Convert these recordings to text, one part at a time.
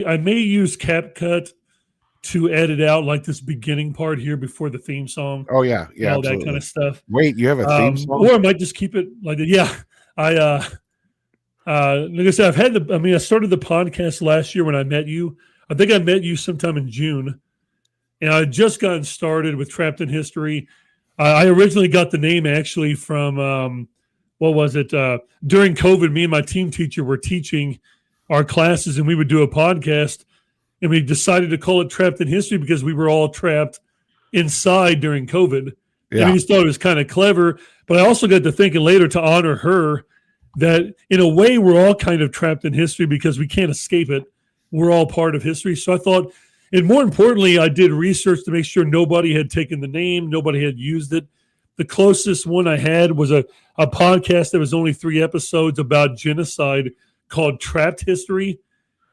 I may use CapCut to edit out like this beginning part here before the theme song Oh yeah, and yeah, all that kind absolutely. of stuff. Wait, you have a theme song? Or I might just keep it like that. Yeah. I like I said, I started the podcast last year when I met you. I think I met you sometime in June, and I had just gotten started with Trapped in History. I originally got the name actually from what was it? During COVID, me and my team teacher were teaching our classes, and we would do a podcast, and we decided to call it Trapped in History because we were all trapped inside during COVID. And we Yeah, just thought it was kind of clever. But I also got to thinking later to honor her that in a way we're all kind of trapped in history because we can't escape it. We're all part of history. So I thought, and more importantly, I did research to make sure nobody had taken the name, nobody had used it. The closest one I had was a podcast that was only 3 episodes about genocide called Trapped History.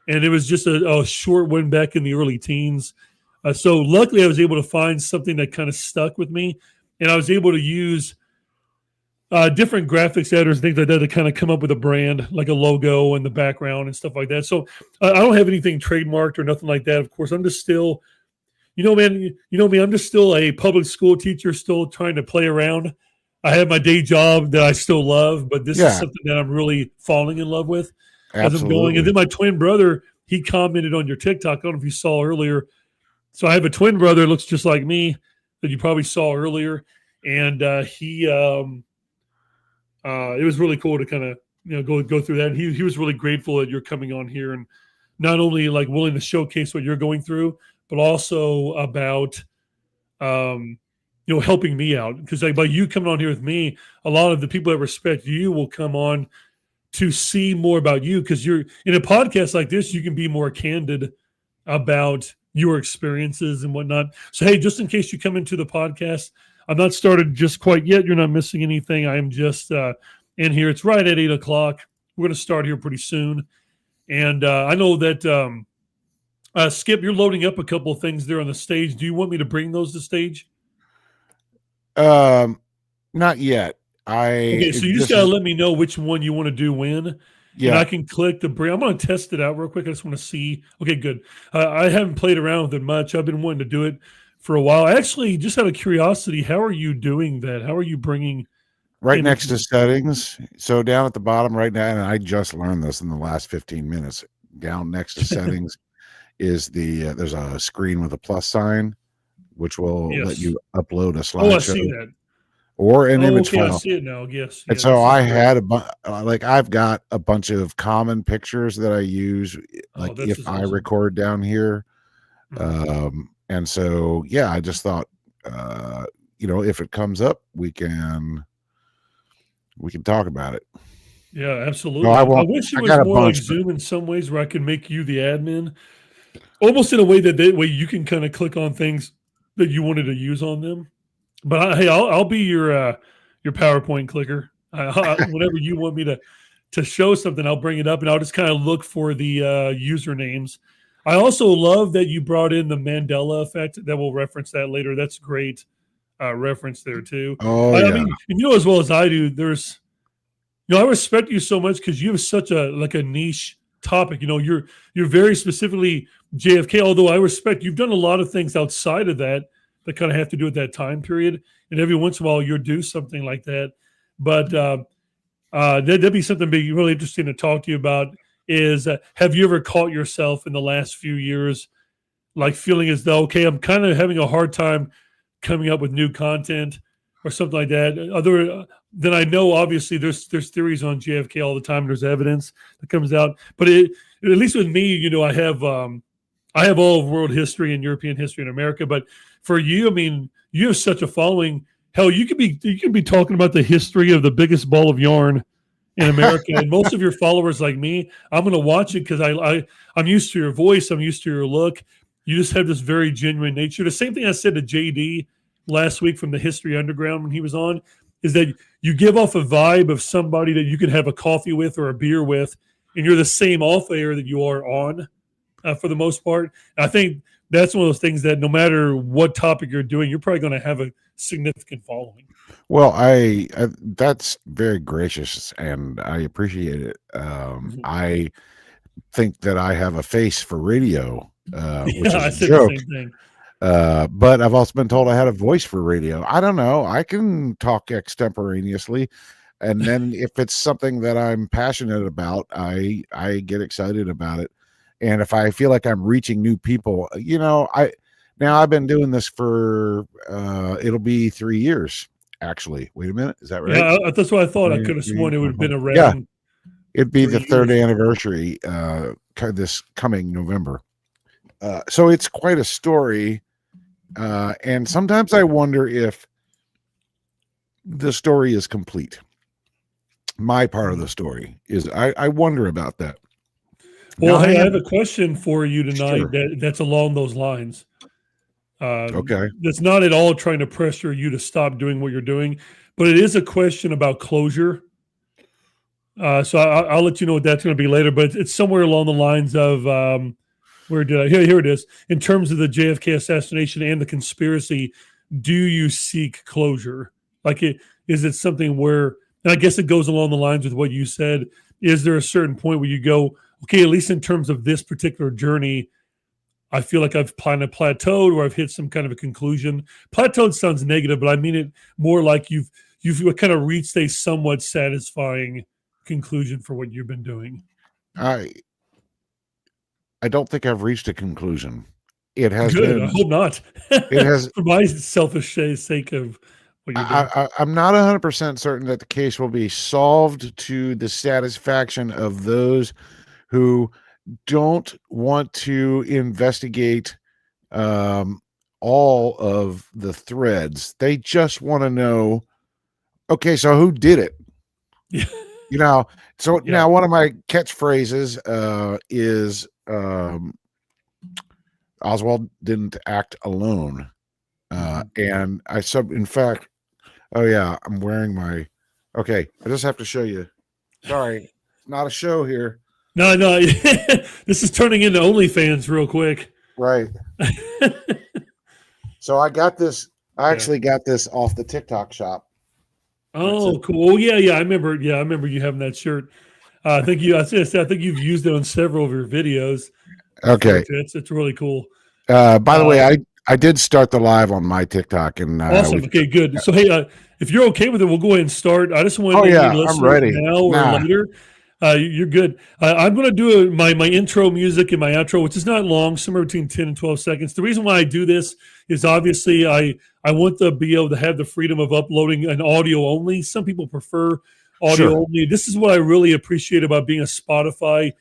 And it was just a short one back in the early teens. So luckily, I was able to find something that kind of stuck with me, and I was able to use different graphics editors, things like that, to kind of come up with a brand, like a logo and the background and stuff like that. So I don't have anything trademarked or nothing like that. Of course, I'm just still, man, you know me, I'm just still a public school teacher, still trying to play around. I have my day job that I still love, but this is yeah, something that I'm really falling in love with as I'm going. And absolutely. then my twin brother, he commented on your TikTok. I don't know if you saw earlier. So I have a twin brother, looks just like me, that you probably saw earlier, and it was really cool to kind of go through that. And he was really grateful that you're coming on here and not only like willing to showcase what you're going through, but also about helping me out because like by you coming on here with me, a lot of the people that respect you will come on to see more about you because you're in a podcast like this, you can be more candid about your experiences and whatnot. So, hey, just in case you come into the podcast, I'm not started just quite yet. You're not missing anything. I am just in here. It's right at 8 o'clock. We're going to start here pretty soon. And I know that, Skip, you're loading up a couple of things there on the stage. Do you want me to bring those to stage? Um, Not yet. Okay, so you just This got to is let me know which one you want to do when, and yeah. I can click the bring. I'm going to test it out real quick. I just want to see. Okay, good. I haven't played around with it much. I've been wanting to do it for a while. Actually, just out of curiosity, how are you doing that? How are you bringing Right next to images? settings. So down at the bottom right now, and I just learned this in the last 15 minutes. Down next to settings is there's a screen with a plus sign, which will let Yes. you upload a Oh, I slideshow see that. or an Oh, image okay, I file. see it now. Yes, And yeah, so this is I great. had like I've got a bunch of common pictures that I use, Oh, like this if is I awesome. record down here. Mhm. And so yeah, I just thought, if it comes up, we can talk about it. Yeah, No, absolutely. I I won't. wish it I was got a more like bunch, but Zoom in some ways, where I can make you the admin, almost in a way that way you can kind of click on things that you wanted to use on them. But hey, I'll be your PowerPoint clicker. Whenever you want me to show something, I'll bring it up and I'll just kind of look for the usernames. I also love that you brought in the Mandela effect. That we'll reference that later. That's great reference there too. oh I yeah, mean, and you know as well as I do. There's I respect you so much because you have such a niche topic. You're very specifically JFK. Although I respect you've done a lot of things outside of that kind of have to do with that time period. And every once in a while you'll do something like that. But that'd be something be really interesting to talk to you about. Is have you ever caught yourself in the last few years like feeling as though okay, I'm kind of having a hard time coming up with new content or something like that. Other than I know, obviously there's theories on JFK all the time. There's evidence that comes out, but at least with me, I have all of world history and European history in America. But for you, I mean, you have such a following. Hell, you could be talking about the history of the biggest ball of yarn in America, and most of your followers, like me, I'm going to watch it because I'm used to your voice, I'm used to your look. You just have this very genuine nature. The same thing I said to JD last week from the History Underground when he was on is that you give off a vibe of somebody that you could have a coffee with or a beer with, and you're the same off air that you are on for the most part. And I think that's one of those things that no matter what topic you're doing, you're probably going to have a significant following. well, that's very gracious, and I appreciate it. Mhm. I think that I have a face for radio, which Yeah, I is a said the joke. same thing. But I've also been told I had a voice for radio. I don't know. I can talk extemporaneously. And then if it's something that I'm passionate about, I get excited about it. And if I feel like I'm reaching new people, I've been doing this for it'll be 3 years actually. Wait a minute, is that right? Yeah, that's what I thought. I Three, could have three, sworn it would four, have been five. Yeah, around it'd be the 3 third years. anniversary this coming November. So it's quite a story. And sometimes I wonder if the story is complete. My part of the story is I wonder about that. Well, Now, hey, I have a question for you tonight Sure. that's along those lines. Okay. That's not at all trying to pressure you to stop doing what you're doing, but it is a question about closure. So I'll let you know what that's going to be later, but it's somewhere along the lines of where did I? Here it is. In terms of the JFK assassination and the conspiracy, do you seek closure? Is it something where, and I guess it goes along the lines with what you said. Is there a certain point where you go, okay, at least in terms of this particular journey, I feel like I've kind of plateaued or I've hit some kind of a conclusion. Plateaued sounds negative, but I mean it more like you've kind of reached a somewhat satisfying conclusion for what you've been doing. I don't think I've reached a conclusion. It has Good. been. I hope not. It has. For my selfish sake of what you're doing. I'm not 100% certain that the case will be solved to the satisfaction of those who don't want to investigate all of the threads. They just want to know, okay, so who did it? Yeah. So Yeah. now one of my catchphrases is Oswald didn't act alone. And in fact, oh yeah, I'm wearing okay, I just have to show you. Sorry, not a show here. No. This is turning into OnlyFans real quick. Right. So I got this. I actually got this off the TikTok shop. Oh, cool. Oh, yeah. I remember you having that shirt. I think you've used it on several of your videos. Okay. It's really cool. By the way, I did start the live on my TikTok and awesome. Okay, good. So hey, if you're okay with it, we'll go ahead and start. I just want to I'm ready now or later. You're good. I'm going to do my intro music and my outro, which is not long, somewhere between 10 and 12 seconds. The reason why I do this is obviously I want to be able to have the freedom of uploading an audio only. Some people prefer audio only. This is what I really appreciate about being a Spotify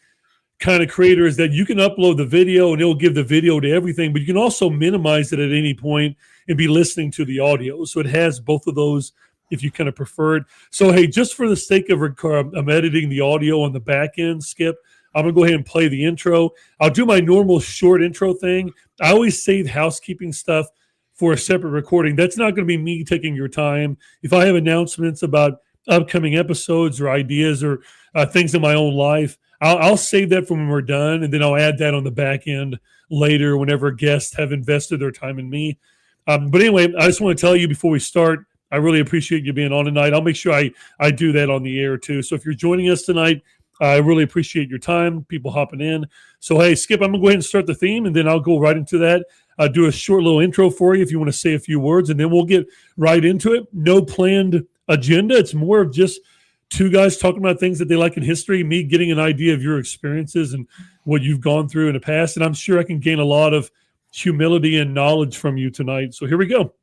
kind of creator is that you can upload the video and it'll give the video to everything, but you can also minimize it at any point and be listening to the audio. So it has both of those if you kind of prefer it. So, hey, just for the sake of I'm editing the audio on the back end, Skip, I'm going to go ahead and play the intro. I'll do my normal short intro thing. I always save housekeeping stuff for a separate recording. That's not going to be me taking your time. If I have announcements about upcoming episodes or ideas or things in my own life, I'll save that for when we're done, and then I'll add that on the back end later whenever guests have invested their time in me. But anyway, I just want to tell you before we start, I really appreciate you being on tonight. I'll make sure I do that on the air too. So if you're joining us tonight, I really appreciate your time, people hopping in. So, hey, Skip, I'm going to go ahead and start the theme, and then I'll go right into that. I'll do a short little intro for you if you want to say a few words, and then we'll get right into it. No planned agenda. It's more of just two guys talking about things that they like in history, me getting an idea of your experiences and what you've gone through in the past. And I'm sure I can gain a lot of humility and knowledge from you tonight. So here we go.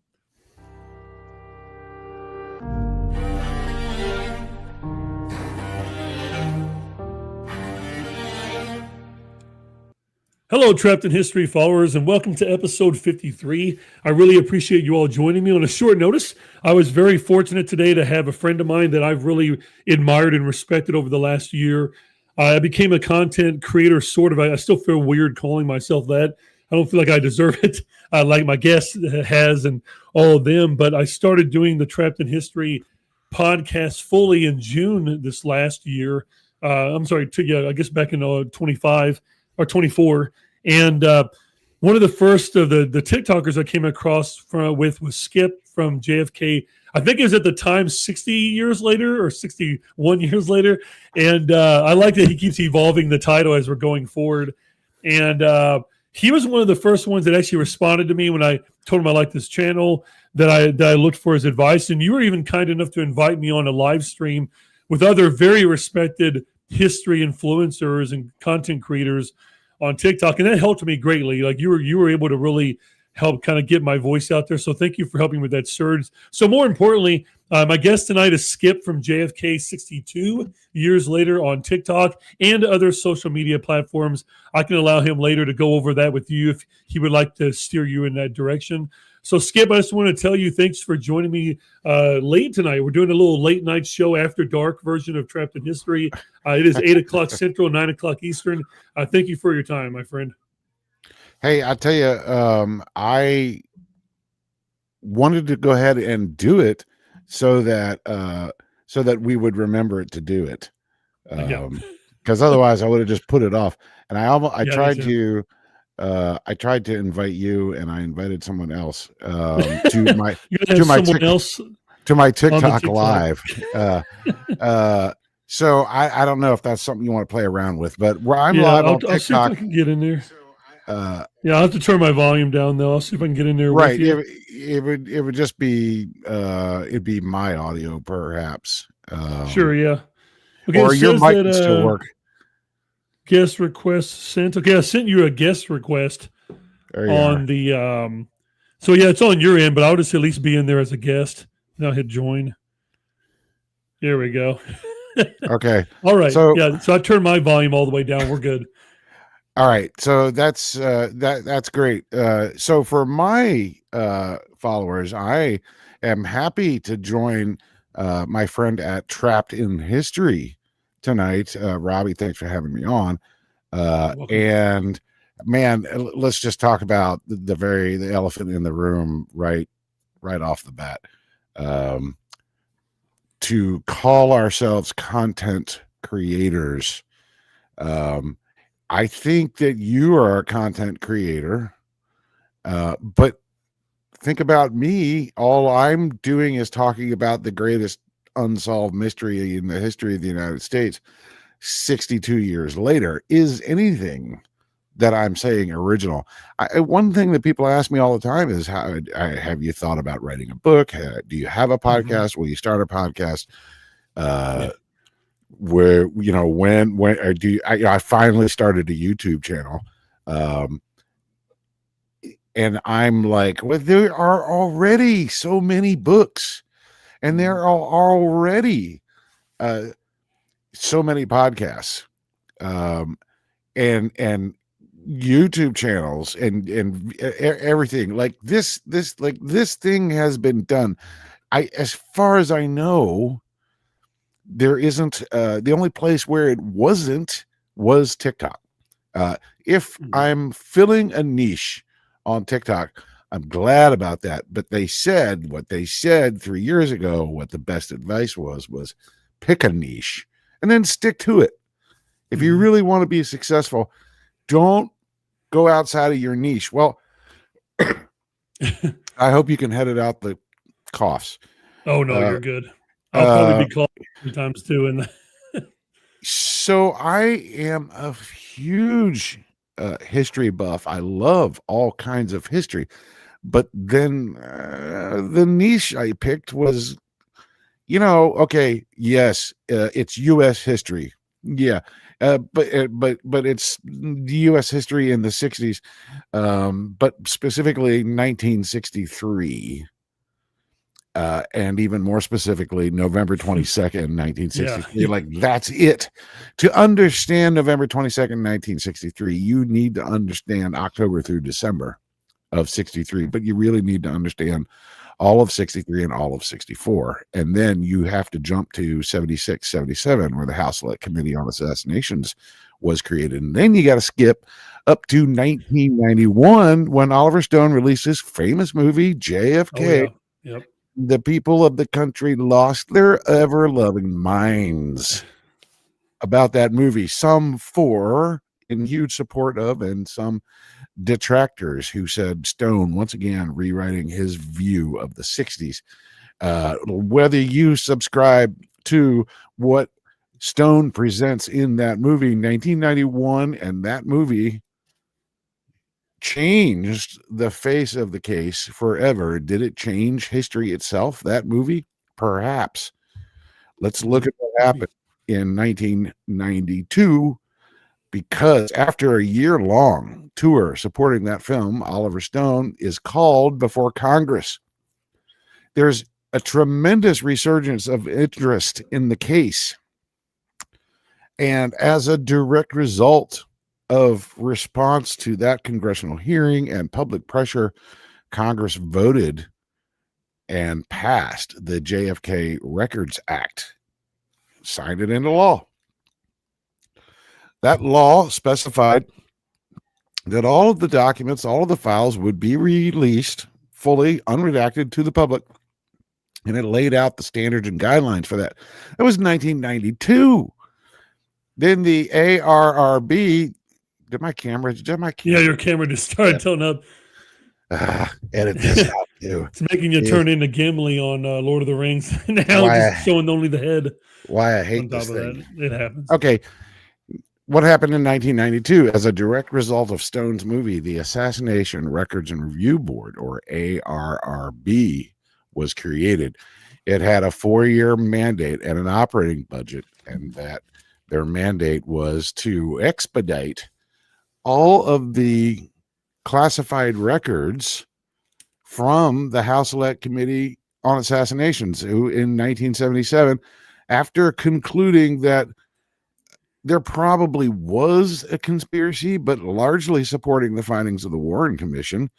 Hello, Trapped in History followers, and welcome to episode 53. I really appreciate you all joining me on a short notice. I was very fortunate today to have a friend of mine that I've really admired and respected over the last year. I became a content creator, sort of. I still feel weird calling myself that. I don't feel like I deserve it, like my guest has and all of them. But I started doing the Trapped in History podcast fully in June this last year. I guess back in 25 or 24. And one of the first of the TikTokers I came across with was Skip from JFK. I think it was at the time 60 years later or 61 years later. And I like that he keeps evolving the title as we're going forward. And he was one of the first ones that actually responded to me when I told him I liked this channel, that I looked for his advice. And you were even kind enough to invite me on a live stream with other very respected history influencers and content creators on TikTok. And that helped me greatly. Like you were able to really help kind of get my voice out there. So thank you for helping with that surge. So more importantly, my guest tonight is Skip from JFK 62 years later on TikTok and other social media platforms. I can allow him later to go over that with you if he would like to steer you in that direction. So Skip, I just want to tell you thanks for joining me late tonight. We're doing a little late night show after dark version of Trapped in History. It is 8 o'clock Central, 9 o'clock Eastern. Thank you for your time, my friend. Hey, I tell you, I wanted to go ahead and do it so that we would remember it to do it. Because otherwise I would have just put it off. And I tried to invite you, and I invited someone else to my TikTok live. So I don't know if that's something you want to play around with, but where I'm live on TikTok. I'll see if I can get in there. I'll have to turn my volume down though. I'll see if I can get in there. Right. With you. It would just be it'd be my audio perhaps. Sure, yeah. Okay, or your mic can still work. Guest request sent. Okay, I sent you a guest request on the so yeah, it's on your end, but I'll just at least be in there as a guest. Now hit join. There we go. Okay. All right. So I turned my volume all the way down. We're good. All right, so that's great. So for my followers, I am happy to join my friend at Trapped in History tonight. Robbie, thanks for having me on. And man, let's just talk about the elephant in the room right off the bat. To call ourselves content creators. I think that you are a content creator, but think about me. All I'm doing is talking about the greatest unsolved mystery in the history of the United States 62 years later. Is anything that I'm saying original? One thing that people ask me all the time is, have you thought about writing a book? Do you have a podcast? Mm-hmm. Will you start a podcast? Where when do you, I finally started a YouTube channel, and I'm like, well, there are already so many books, and there are already so many podcasts, and YouTube channels and everything like this thing has been done. As far as I know, there isn't the only place where it wasn't was TikTok. If I'm filling a niche on TikTok, I'm glad about that. But they said what they said 3 years ago, what the best advice was pick a niche and then stick to it. If you really want to be successful, don't go outside of your niche. Well, I hope you can head it out the coughs. Oh no, you're good. I'll probably be called sometimes too. And so I am a huge history buff. I love all kinds of history, but then the niche I picked was, okay, yes, it's U.S. history, yeah, but it's the U.S. history in the 60s, but specifically 1963. And even more specifically, November 22nd, 1963. Yeah. Like, that's it. To understand November 22nd, 1963, you need to understand October through December of 63, but you really need to understand all of 63 and all of 64. And then you have to jump to 76, 77, where the House Select Committee on Assassinations was created. And then you got to skip up to 1991 when Oliver Stone released his famous movie, JFK. Oh, yeah. Yep. The people of the country lost their ever-loving minds about that movie. Some for in huge support of, and some detractors who said Stone once again rewriting his view of the 60s. Whether you subscribe to what Stone presents in that movie, 1991, and that movie changed the face of the case forever. Did it change history itself, that movie? Perhaps. Let's look at what happened in 1992, because after a year-long tour supporting that film, Oliver Stone is called before Congress. There's a tremendous resurgence of interest in the case. And as a direct result of response to that congressional hearing and public pressure, Congress voted and passed the JFK Records Act, signed it into law. That law specified that all of the documents, all of the files would be released fully unredacted to the public. And it laid out the standards and guidelines for that. That was 1992. Then the ARRB, did my camera? Yeah, your camera just started tilting up. Edit this out too. It's making you turn into Gimli on Lord of the Rings. Now just showing only the head. Why I hate this thing. It happens. Okay. What happened in 1992 as a direct result of Stone's movie, the Assassination Records and Review Board, or ARRB, was created. It had a 4-year mandate and an operating budget, and that their mandate was to expedite all of the classified records from the House Select Committee on Assassinations, who in 1977, after concluding that there probably was a conspiracy, but largely supporting the findings of the Warren Commission,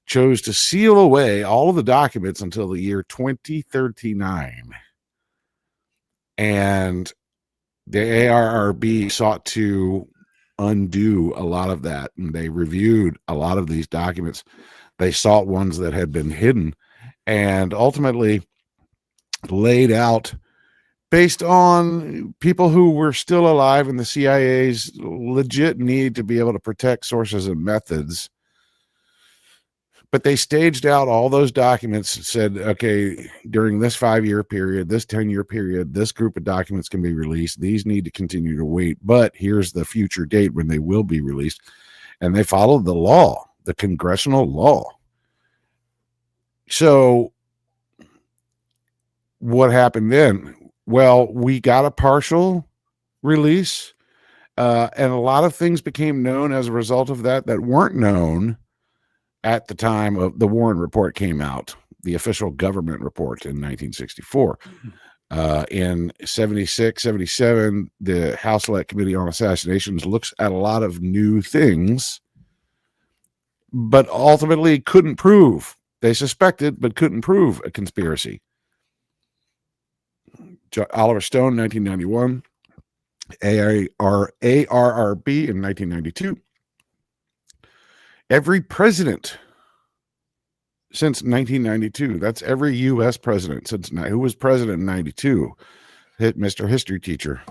chose to seal away all of the documents until the year 2039. And the ARRB sought to undo a lot of that, and they reviewed a lot of these documents. They sought ones that had been hidden and ultimately laid out, based on people who were still alive and the CIA's legit need to be able to protect sources and methods. But they staged out all those documents and said, okay, during this 5-year period, this 10-year period, this group of documents can be released. These need to continue to wait, but here's the future date when they will be released. And they followed the law, the congressional law. So what happened then? Well, we got a partial release, and a lot of things became known as a result of that weren't known at the time of the Warren report came out, the official government report in 1964. In 76, 77, the House Select Committee on Assassinations looks at a lot of new things, but ultimately couldn't prove. They suspected, but couldn't prove a conspiracy. Oliver Stone, 1991, ARRB in 1992. Every president since 1992, that's every U.S. president since who was president in 92, hit Mr. History Teacher.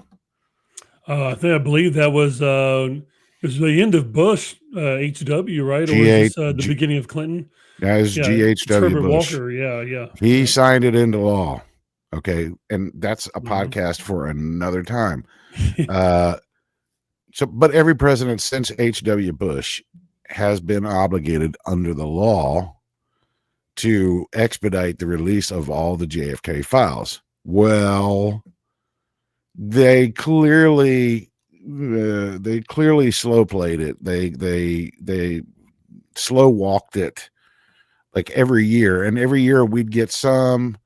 I believe that was it was the end of Bush, HW, right? Or was this the beginning of Clinton? That is GHW Bush. Walker, yeah. He signed it into law. Okay, and that's a podcast for another time. But every president since H.W. Bush has been obligated under the law to expedite the release of all the JFK files. Well, they clearly slow played it. They slow walked it, like every year, and every year we'd get some,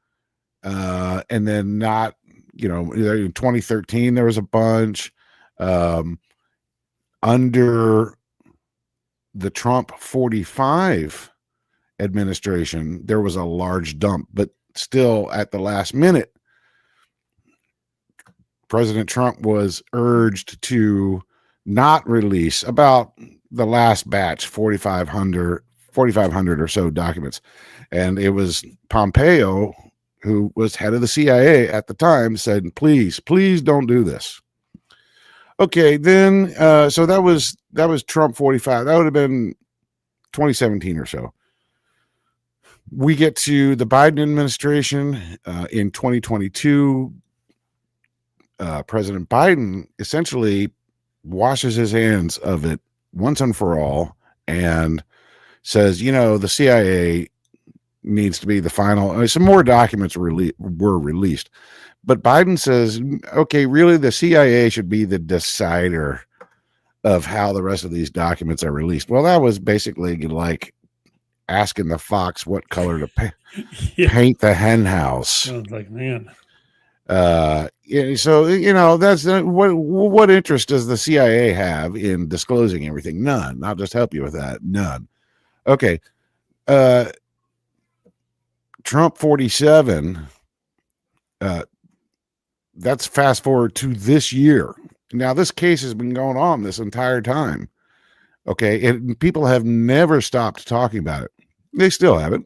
and then not. In 2013 there was a bunch. Under the Trump 45 administration, there was a large dump, but still at the last minute, President Trump was urged to not release about the last batch, 4,500 or so documents. And it was Pompeo, who was head of the CIA at the time, said, please don't do this. Okay, then, so that was Trump 45. That would have been 2017 or so. We get to the Biden administration in 2022. President Biden essentially washes his hands of it once and for all and says, the CIA needs to be the final. Some more documents were released, but Biden says, okay, really, the CIA should be the decider of how the rest of these documents are released. Well, that was basically like asking the fox what color to paint the hen house. I was like, man. So that's what interest does the CIA have in disclosing everything? None. I'll just help you with that. None. Okay. Trump 47. That's fast forward to this year. Now, this case has been going on this entire time. Okay, and people have never stopped talking about it. They still haven't.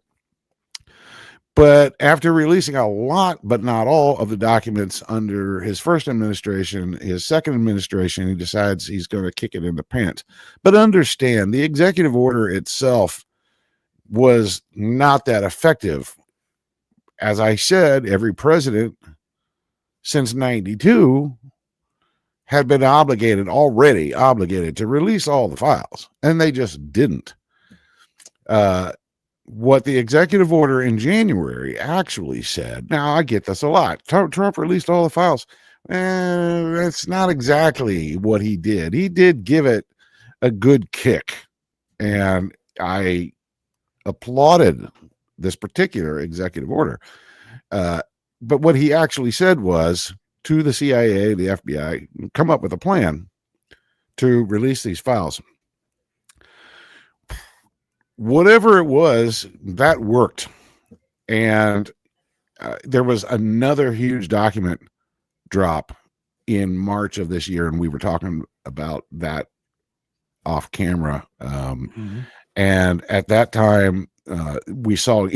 But after releasing a lot, but not all, of the documents under his first administration, his second administration, he decides he's going to kick it in the pants. But understand, the executive order itself was not that effective. As I said, every president since 92 had been already obligated to release all the files, and they just didn't. What the executive order in January actually said, now I get this a lot, Trump released all the files. That's not exactly what he did. He did give it a good kick, and I applauded this particular executive order. But what he actually said was to the CIA, the FBI, come up with a plan to release these files. Whatever it was, that worked. And there was another huge document drop in March of this year, and we were talking about that off camera. And at that time, we saw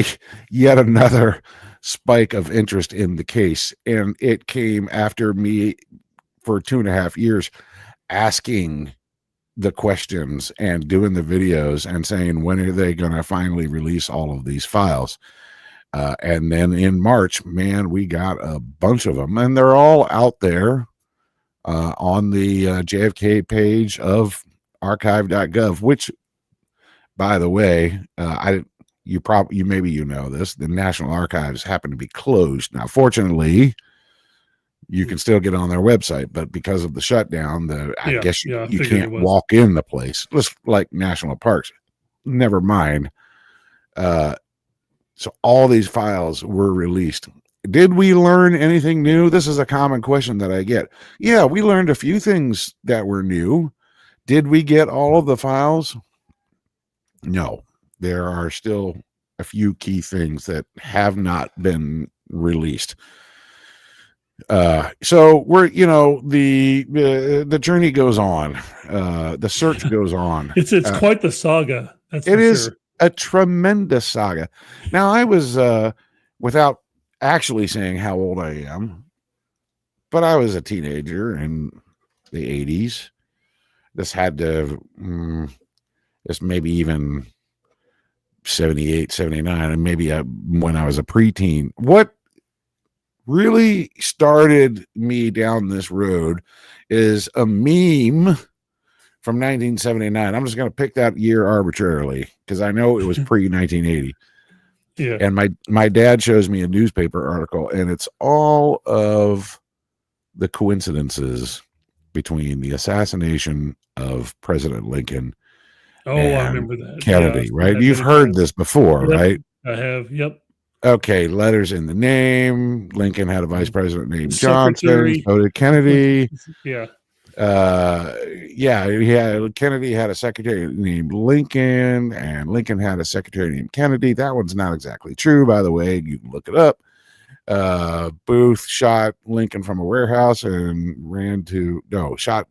yet another spike of interest in the case, and it came after me for 2.5 years asking the questions and doing the videos and saying, when are they going to finally release all of these files? And then in March, man, we got a bunch of them, and they're all out there on the JFK page of archive.gov, which, by the way, maybe know this, the National Archives happen to be closed now. Fortunately, you can still get on their website, but because of the shutdown, I guess you can't walk in the place. Just like national parks. Never mind. So all these files were released. Did we learn anything new? This is a common question that I get. Yeah, we learned a few things that were new. Did we get all of the files? No. There are still a few key things that have not been released. So we're, the journey goes on. The search goes on. It's quite the saga. It is a tremendous saga. Now, I was, without actually saying how old I am, but I was a teenager in the 80s. This had to, this maybe even 78, 79, and maybe when I was a preteen. What really started me down this road is a meme from 1979. I'm just going to pick that year arbitrarily because I know it was pre-1980. Yeah. And my dad shows me a newspaper article, and it's all of the coincidences between the assassination of President Lincoln and I remember that. Kennedy, right? You've heard this before, right? I have. Yep. Okay, letters in the name. Lincoln had a vice president named Johnson. So did Kennedy. Yeah. Kennedy had a secretary named Lincoln, and Lincoln had a secretary named Kennedy. That one's not exactly true, by the way. You can look it up. Booth shot Lincoln from a warehouse and shot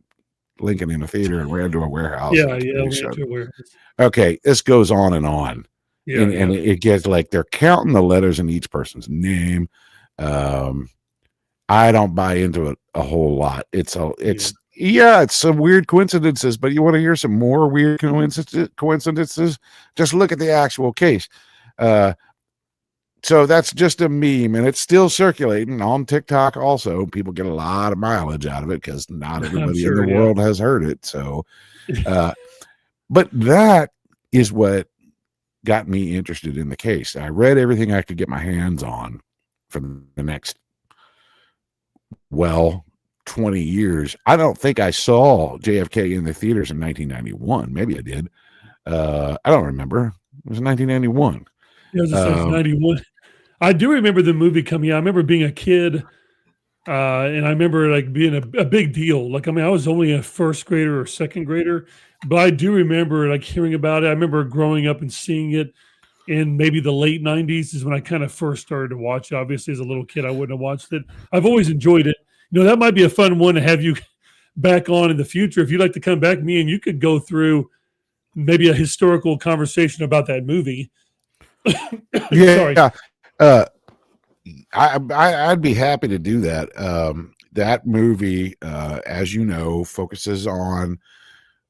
Lincoln in a theater and ran to a warehouse. Ran to a warehouse. Okay, this goes on and on. Yeah, and it gets like they're counting the letters in each person's name. I don't buy into it a whole lot. It's some weird coincidences, but you want to hear some more weird coincidences? Just look at the actual case. So that's just a meme, and it's still circulating on TikTok. Also, people get a lot of mileage out of it because not I'm everybody in the sure. Yeah. world has heard it. So, but that is what got me interested in the case. I read everything I could get my hands on for the next, 20 years. I don't think I saw JFK in the theaters in 1991. Maybe I did. I don't remember. It was 1991. It was just like 91. I do remember the movie coming out. I remember being a kid, and I remember like being a big deal. Like, I mean, I was only a first grader or second grader, but I do remember like hearing about it. I remember growing up and seeing it in maybe the late 90s is when I kind of first started to watch it. Obviously, as a little kid, I wouldn't have watched it. I've always enjoyed it. That might be a fun one to have you back on in the future. If you'd like to come back, me and you could go through maybe a historical conversation about that movie. Yeah. Sorry. I'd be happy to do that. That movie, as you know, focuses on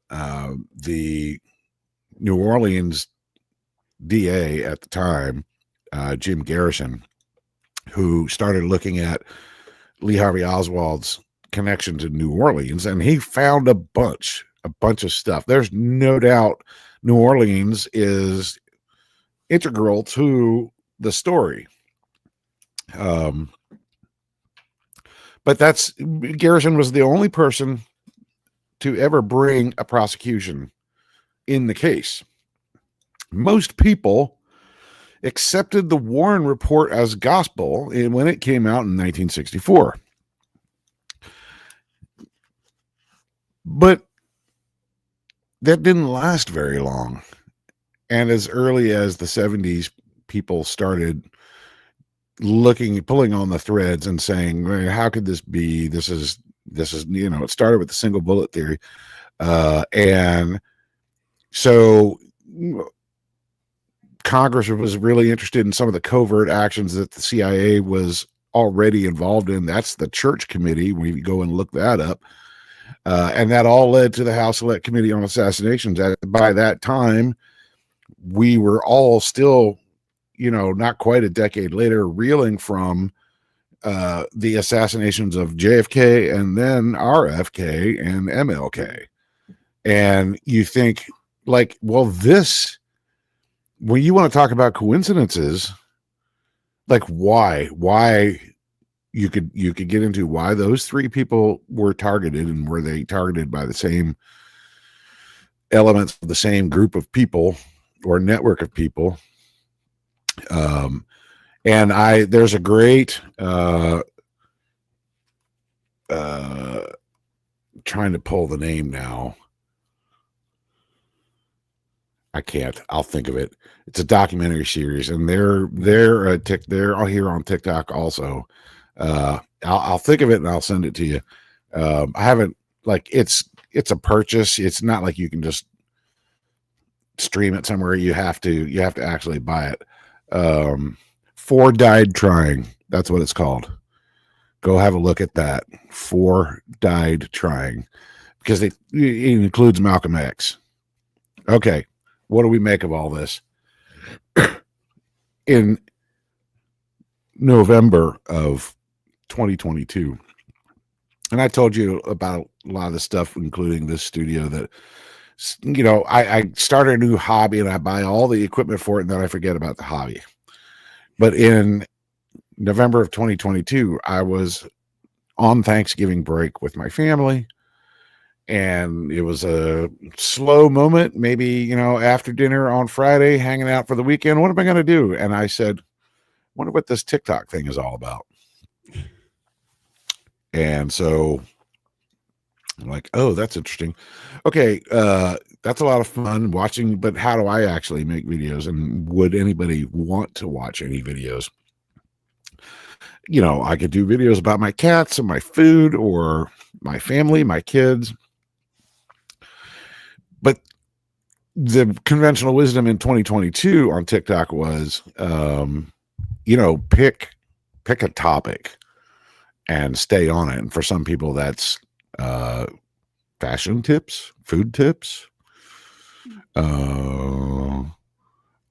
the New Orleans DA at the time, Jim Garrison, who started looking at Lee Harvey Oswald's connection to New Orleans, and he found a bunch of stuff. There's no doubt New Orleans is integral to the story. But Garrison was the only person to ever bring a prosecution in the case. Most people accepted the Warren Report as gospel when it came out in 1964. But that didn't last very long. And as early as the 70s, people started pulling on the threads and saying, how could this be? This is, it started with the single bullet theory. And so Congress was really interested in some of the covert actions that the CIA was already involved in. That's the Church Committee. We go and look that up. And that all led to the House Select Committee on Assassinations. By that time, we were all still, not quite a decade later, reeling from the assassinations of JFK and then RFK and MLK. And you think, like, well, when you want to talk about coincidences, like why you could get into why those three people were targeted, and were they targeted by the same elements of the same group of people or network of people. And there's a great trying to pull the name now. I can't. I'll think of it. It's a documentary series, and they're all here on TikTok also. I'll think of it and I'll send it to you. I haven't, like, it's a purchase. It's not like you can just stream it somewhere. You have to actually buy it. 4 Died Trying. That's what it's called. Go have a look at that. 4 Died Trying, because it includes Malcolm X. Okay. What do we make of all this? In November of 2022, and I told you about a lot of the stuff, including this studio, that, I started a new hobby and I buy all the equipment for it, and then I forget about the hobby. But in November of 2022, I was on Thanksgiving break with my family, and it was a slow moment, maybe, after dinner on Friday, hanging out for the weekend. What am I going to do? And I said, wonder what this TikTok thing is all about. And so I'm like, oh, that's interesting. Okay. That's a lot of fun watching, but how do I actually make videos? And would anybody want to watch any videos? I could do videos about my cats and my food, or my family, my kids. But the conventional wisdom in 2022 on TikTok was, pick a topic and stay on it. And for some people, that's fashion tips, food tips. I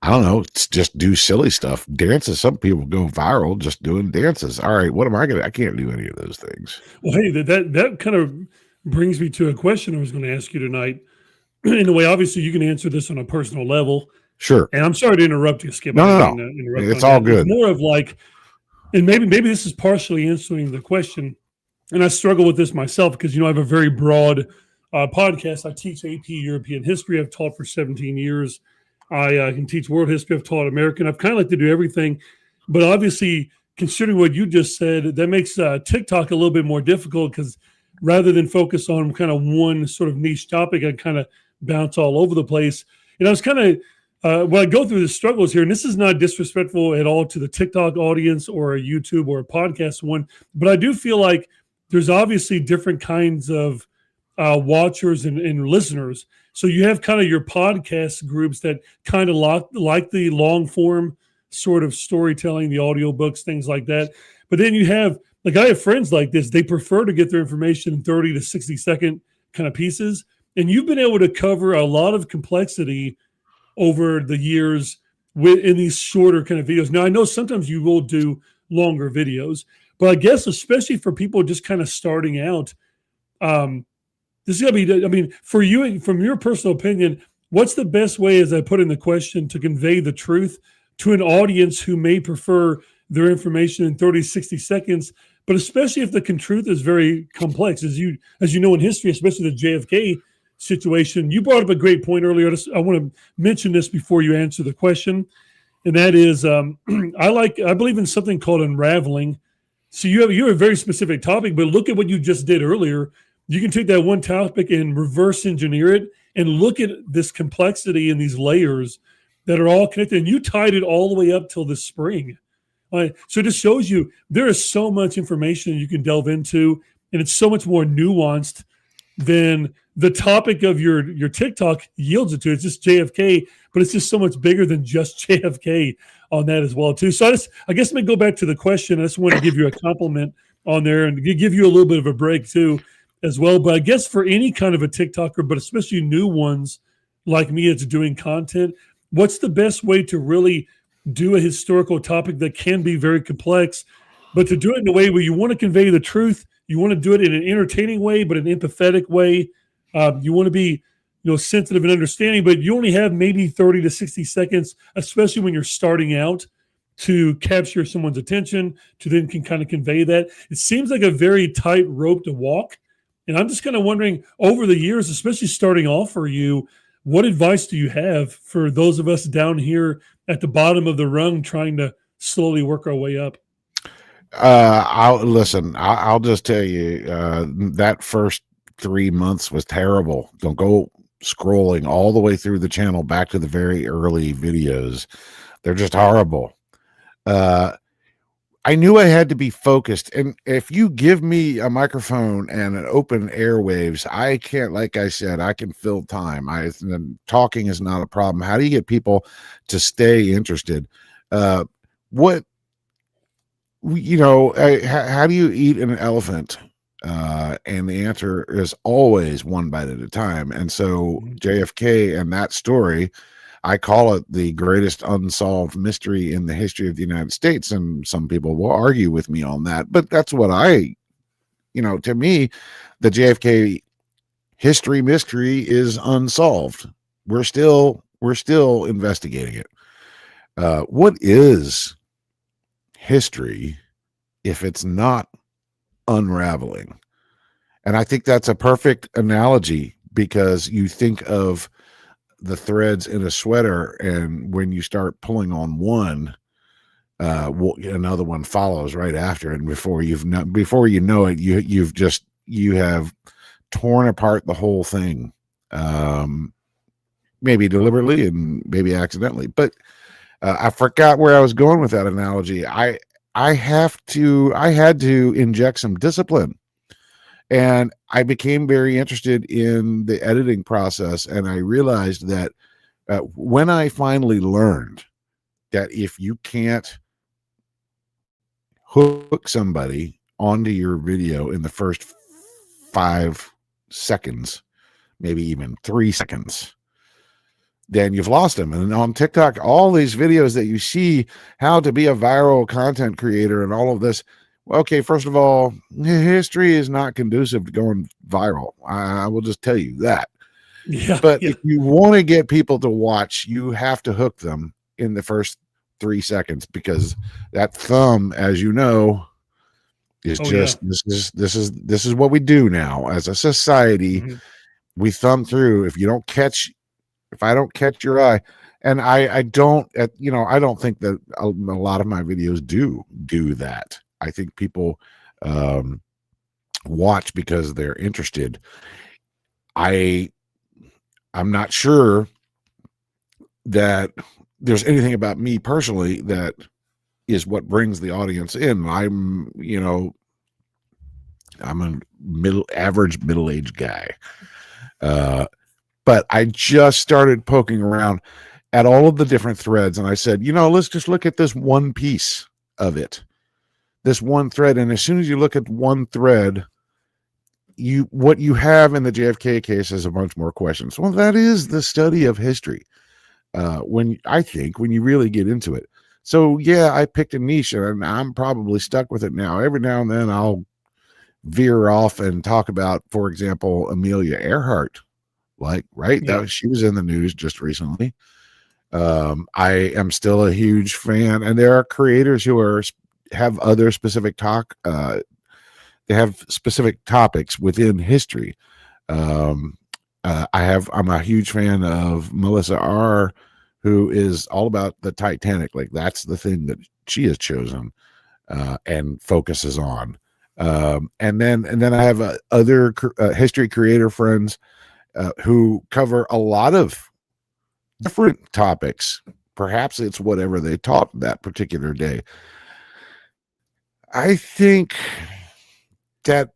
I don't know. It's just do silly stuff. Dances. Some people go viral just doing dances. All right. What am I going to, I can't do any of those things. Well, hey, that kind of brings me to a question I was going to ask you tonight. In a way, obviously, you can answer this on a personal level. Sure. And I'm sorry to interrupt you, Skip. I No, didn't no, mean no. to interrupt It's on all that. It's good. more of like, and maybe this is partially answering the question. And I struggle with this myself because I have a very broad podcast. I teach AP European history. I've taught for 17 years. I can teach world history. I've taught American. I've kind of like to do everything, but obviously, considering what you just said, that makes TikTok a little bit more difficult because rather than focus on kind of one sort of niche topic, I kind of bounce all over the place. And I was kind of when I go through the struggles here, and this is not disrespectful at all to the TikTok audience or a YouTube or a podcast one, but I do feel like there's obviously different kinds of watchers and listeners. So you have kind of your podcast groups that kind of like the long form sort of storytelling, the audiobooks, things like that. But then you have, like, I have friends like this, they prefer to get their information in 30 to 60-second kind of pieces. And you've been able to cover a lot of complexity over the years in these shorter kind of videos. Now, I know sometimes you will do longer videos, but I guess especially for people just kind of starting out, this is gonna be. I mean, for you, from your personal opinion, what's the best way, as I put in the question, to convey the truth to an audience who may prefer their information in 30, 60 seconds, but especially if the truth is very complex, as you know in history, especially the JFK situation. You brought up a great point earlier. I want to mention this before you answer the question, and that is, I believe in something called unraveling. So you have a very specific topic, but look at what you just did earlier. You can take that one topic and reverse engineer it and look at this complexity and these layers that are all connected. And you tied it all the way up till the spring. So it just shows you there is so much information you can delve into, and it's so much more nuanced than the topic of your TikTok yields it to. It's just JFK, but it's just so much bigger than just JFK on that as well too. So I guess let me go back to the question. I just want to give you a compliment on there and give you a little bit of a break too as well. But I guess for any kind of a TikToker, but especially new ones like me that's doing content, what's the best way to really do a historical topic that can be very complex, but to do it in a way where you want to convey the truth, you want to do it in an entertaining way, but an empathetic way. You want to be, sensitive and understanding, but you only have maybe 30 to 60 seconds, especially when you're starting out, to capture someone's attention, to then can kind of convey that. It seems like a very tight rope to walk. And I'm just kind of wondering, over the years, especially starting off for you, what advice do you have for those of us down here at the bottom of the rung trying to slowly work our way up? I'll just tell you, that first 3 months was terrible. Don't go scrolling all the way through the channel back to the very early videos. They're just horrible. I knew I had to be focused. And if you give me a microphone and an open airwaves, I can't, like I said, I can fill time. Talking is not a problem. How do you get people to stay interested? How do you eat an elephant? And the answer is always one bite at a time. And so JFK and that story, I call it the greatest unsolved mystery in the history of the United States. And some people will argue with me on that, but that's what to me, the JFK history mystery is unsolved. We're still investigating it. What is history if it's not unraveling? And I think that's a perfect analogy, because you think of the threads in a sweater, and when you start pulling on one, another one follows right after, and before you know it, you have torn apart the whole thing, maybe deliberately and maybe accidentally. But I forgot where I was going with that analogy. I had to inject some discipline. And I became very interested in the editing process. And I realized that when I finally learned that if you can't hook somebody onto your video in the first 5 seconds, maybe even 3 seconds, then you've lost them. And on TikTok, all these videos that you see, how to be a viral content creator and all of this. Okay, first of all, history is not conducive to going viral. I will just tell you that. Yeah, But yeah. if you want to get people to watch, you have to hook them in the first 3 seconds, because that thumb, as you know, is Oh yeah. just this is what we do now as a society. Mhm. We thumb through. If I don't catch your eye, and I don't, I don't think that a lot of my videos do that. I think people um, watch because they're interested. I'm not sure that there's anything about me personally that is what brings the audience in. I'm a average middle-aged guy. But I just started poking around at all of the different threads, and I said, let's just look at this one piece of it, this one thread. And as soon as you look at one thread, what you have in the JFK case is a bunch more questions. Well, that is the study of history. When you really get into it. So yeah, I picked a niche, and I'm probably stuck with it now. Every now and then I'll veer off and talk about, for example, Amelia Earhart. Right? Yeah. She was in the news just recently. I am still a huge fan, and there are creators who have other specific they have specific topics within history. I'm a huge fan of Melissa R, who is all about the Titanic. Like, that's the thing that she has chosen and focuses on. And then I have other history creator friends who cover a lot of different topics. Perhaps it's whatever they taught that particular day. I think that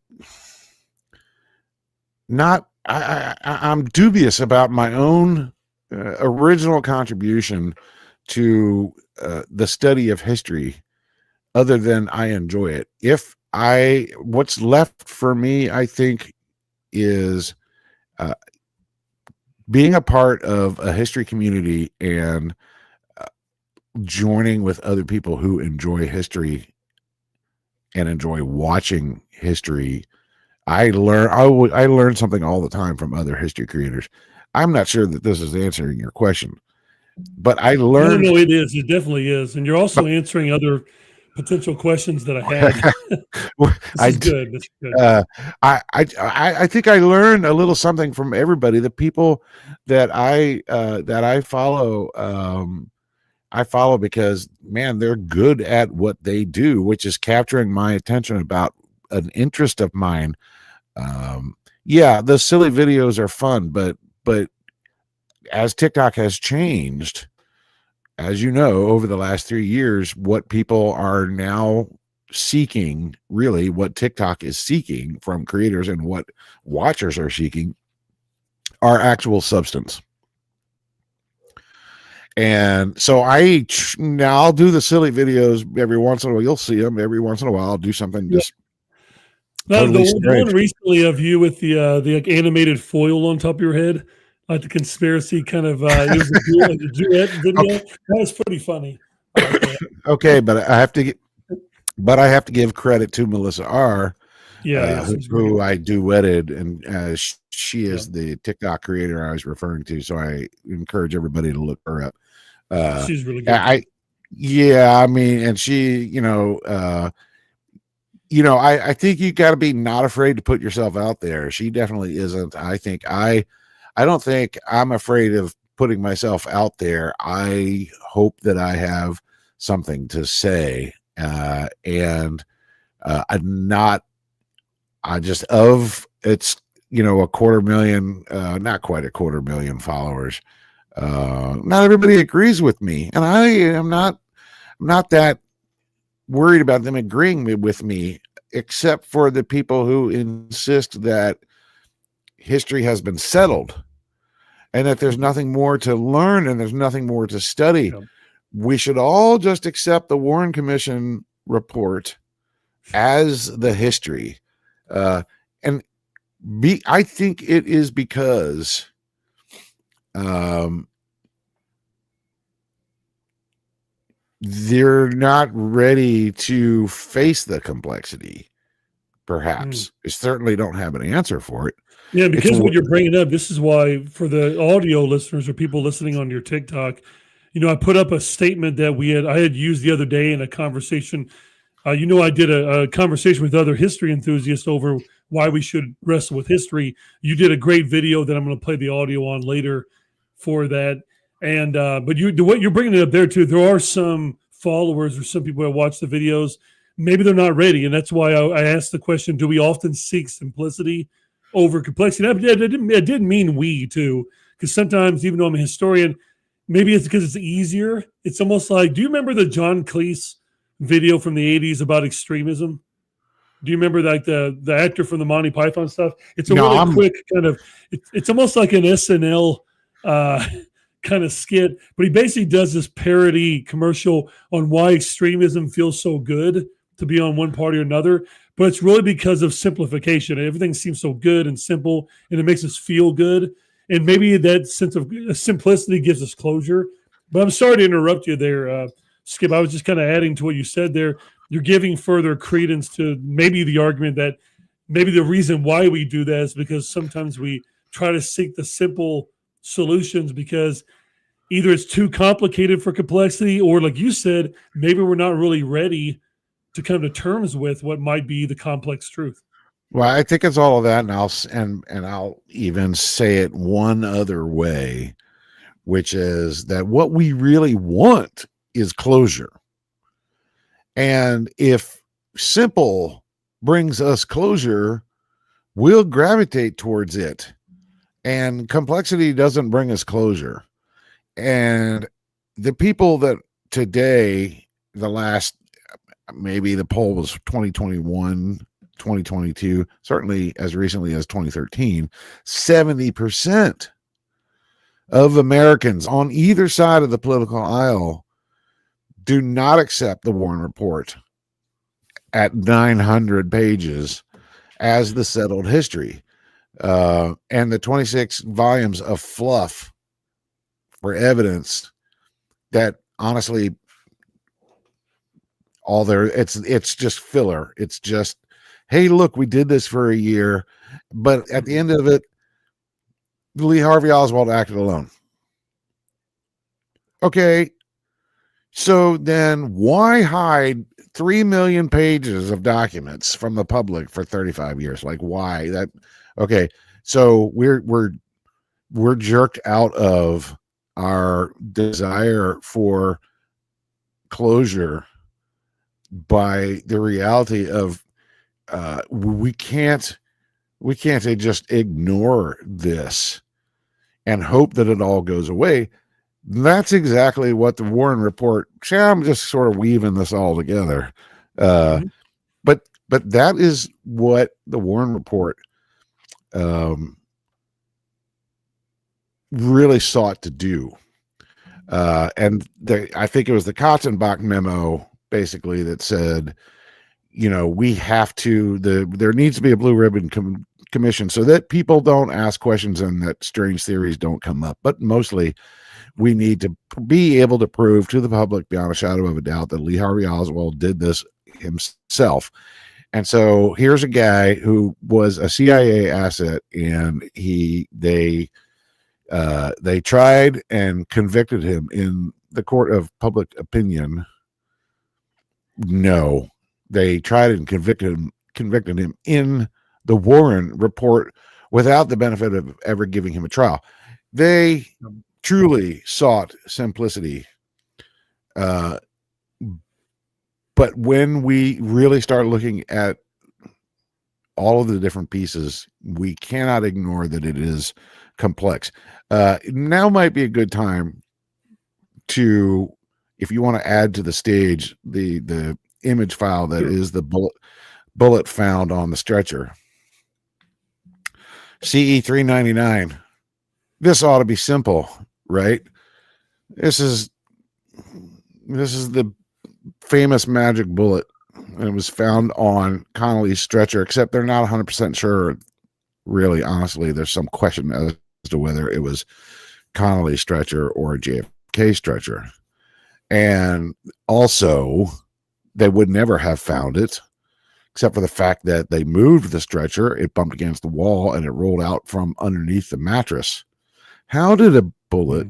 I'm dubious about my own original contribution to the study of history, other than I enjoy it. What's left for me, I think, is uh, being a part of a history community and joining with other people who enjoy history and enjoy watching history. I learn something all the time from other history creators. I'm not sure that this is answering your question, but I No, learned. no, it is. It definitely is. And you're also But answering other potential questions that I had. This I is good. This is good. uh, I think I learned a little something from everybody. The people that I follow, I follow because, man, they're good at what they do, which is capturing my attention about an interest of mine. Yeah, the silly videos are fun, but as TikTok has changed, as you know, over the last 3 years, what people are now seeking, really what TikTok is seeking from creators and what watchers are seeking, are actual substance. And so now I'll do the silly videos every once in a while. You'll see them every once in a while. I'll do something Yeah. just Now, totally the one strange. recently of you with the like, animated foil on top of your head, like the conspiracy kind of, it was a duet video. Okay, That was pretty funny. I like that. okay, but I have to give credit to Melissa R, Yeah, yeah, she's great. who I duetted, and she Yeah, is the TikTok creator I was referring to. So I encourage everybody to look her up. Uh, she's really good. I, yeah, I mean, and she, I think you got to be not afraid to put yourself out there. She definitely isn't. I don't think I'm afraid of putting myself out there. I hope that I have something to say, and I'm not. I just of it's a quarter million, not quite a quarter million followers. Not everybody agrees with me, and I am not that worried about them agreeing with me, except for the people who insist that history has been settled and that there's Mhm. nothing more to learn and there's nothing more to study. Yeah. We should all just accept the Warren Commission report as the history. And I think it is because they're not ready to face the complexity. Mm. Perhaps they certainly don't have an answer for it. Yeah, It's because what you're bringing up, this is why for the audio listeners or people listening on your TikTok, I put up a statement that I had used the other day in a conversation. I did a conversation with other history enthusiasts over why we should wrestle with history. You did a great video that I'm going to play the audio on later for that. And but what you're bringing it up there too. There are some followers or some people that watch the videos. Maybe they're not ready, and that's why I asked the question: do we often seek simplicity over complexity? I didn't mean we too, because sometimes, even though I'm a historian, maybe it's because it's easier. It's almost like, do you remember the John Cleese video from the 80s about extremism? Do you remember like the actor from the Monty Python stuff? It's a really quick kind of, it's almost like an SNL kind of skit, but he basically does this parody commercial on why extremism feels so good to be on one party or another. But it's really because of simplification. Everything seems so good and simple, and it makes us feel good. And maybe that sense of simplicity gives us closure. But I'm sorry to interrupt you there, Skip. I was just kind of adding to what you said there. You're giving further credence to maybe the argument that maybe the reason why we do that is because sometimes we try to seek the simple solutions because either it's too complicated for complexity, or like you said, maybe we're not really ready to come to terms with what might be the complex truth. Well, I think it's all of that, and I'll even say it one other way, which is that what we really want is closure. And if simple brings us closure, we'll gravitate towards it. And complexity doesn't bring us closure. And the people that today, maybe the poll was 2021, 2022, certainly as recently as 2013, 70% of Americans on either side of the political aisle do not accept the Warren Report at 900 pages as the settled history. And the 26 volumes of fluff for evidence that honestly it's just filler. It's just, hey, look, we did this for a year, but at the end of it, Lee Harvey Oswald acted alone. Okay, so then why hide 3 million pages of documents from the public for 35 years? Like, why? Okay, so we're jerked out of our desire for closure by the reality of we can't just ignore this and hope that it all goes away. That's exactly what the Warren Report. I'm just sort of weaving this all together, but that is what the Warren Report really sought to do. And I think it was the Katzenbach memo basically that said, we have to, there needs to be a blue ribbon commission so that people don't ask questions and that strange theories don't come up. But mostly we need to be able to prove to the public beyond a shadow of a doubt that Lee Harvey Oswald did this himself. And so here's a guy who was a CIA asset, and they tried and convicted him in the court of public opinion. No, they tried and convicted him in the Warren Report without the benefit of ever giving him a trial. They truly sought simplicity. But when we really start looking at all of the different pieces, we cannot ignore that it is complex. Now might be a good time to, if you want to add to the stage the image file that is the bullet found on the stretcher. CE 399. This ought to be simple, right? This is the famous magic bullet, and it was found on Connolly's stretcher, except they're not 100% sure. Really, honestly, there's some question as to whether it was Connolly's stretcher or a JFK stretcher. And also, they would never have found it except for the fact that they moved the stretcher, it bumped against the wall, and it rolled out from underneath the mattress. How did a bullet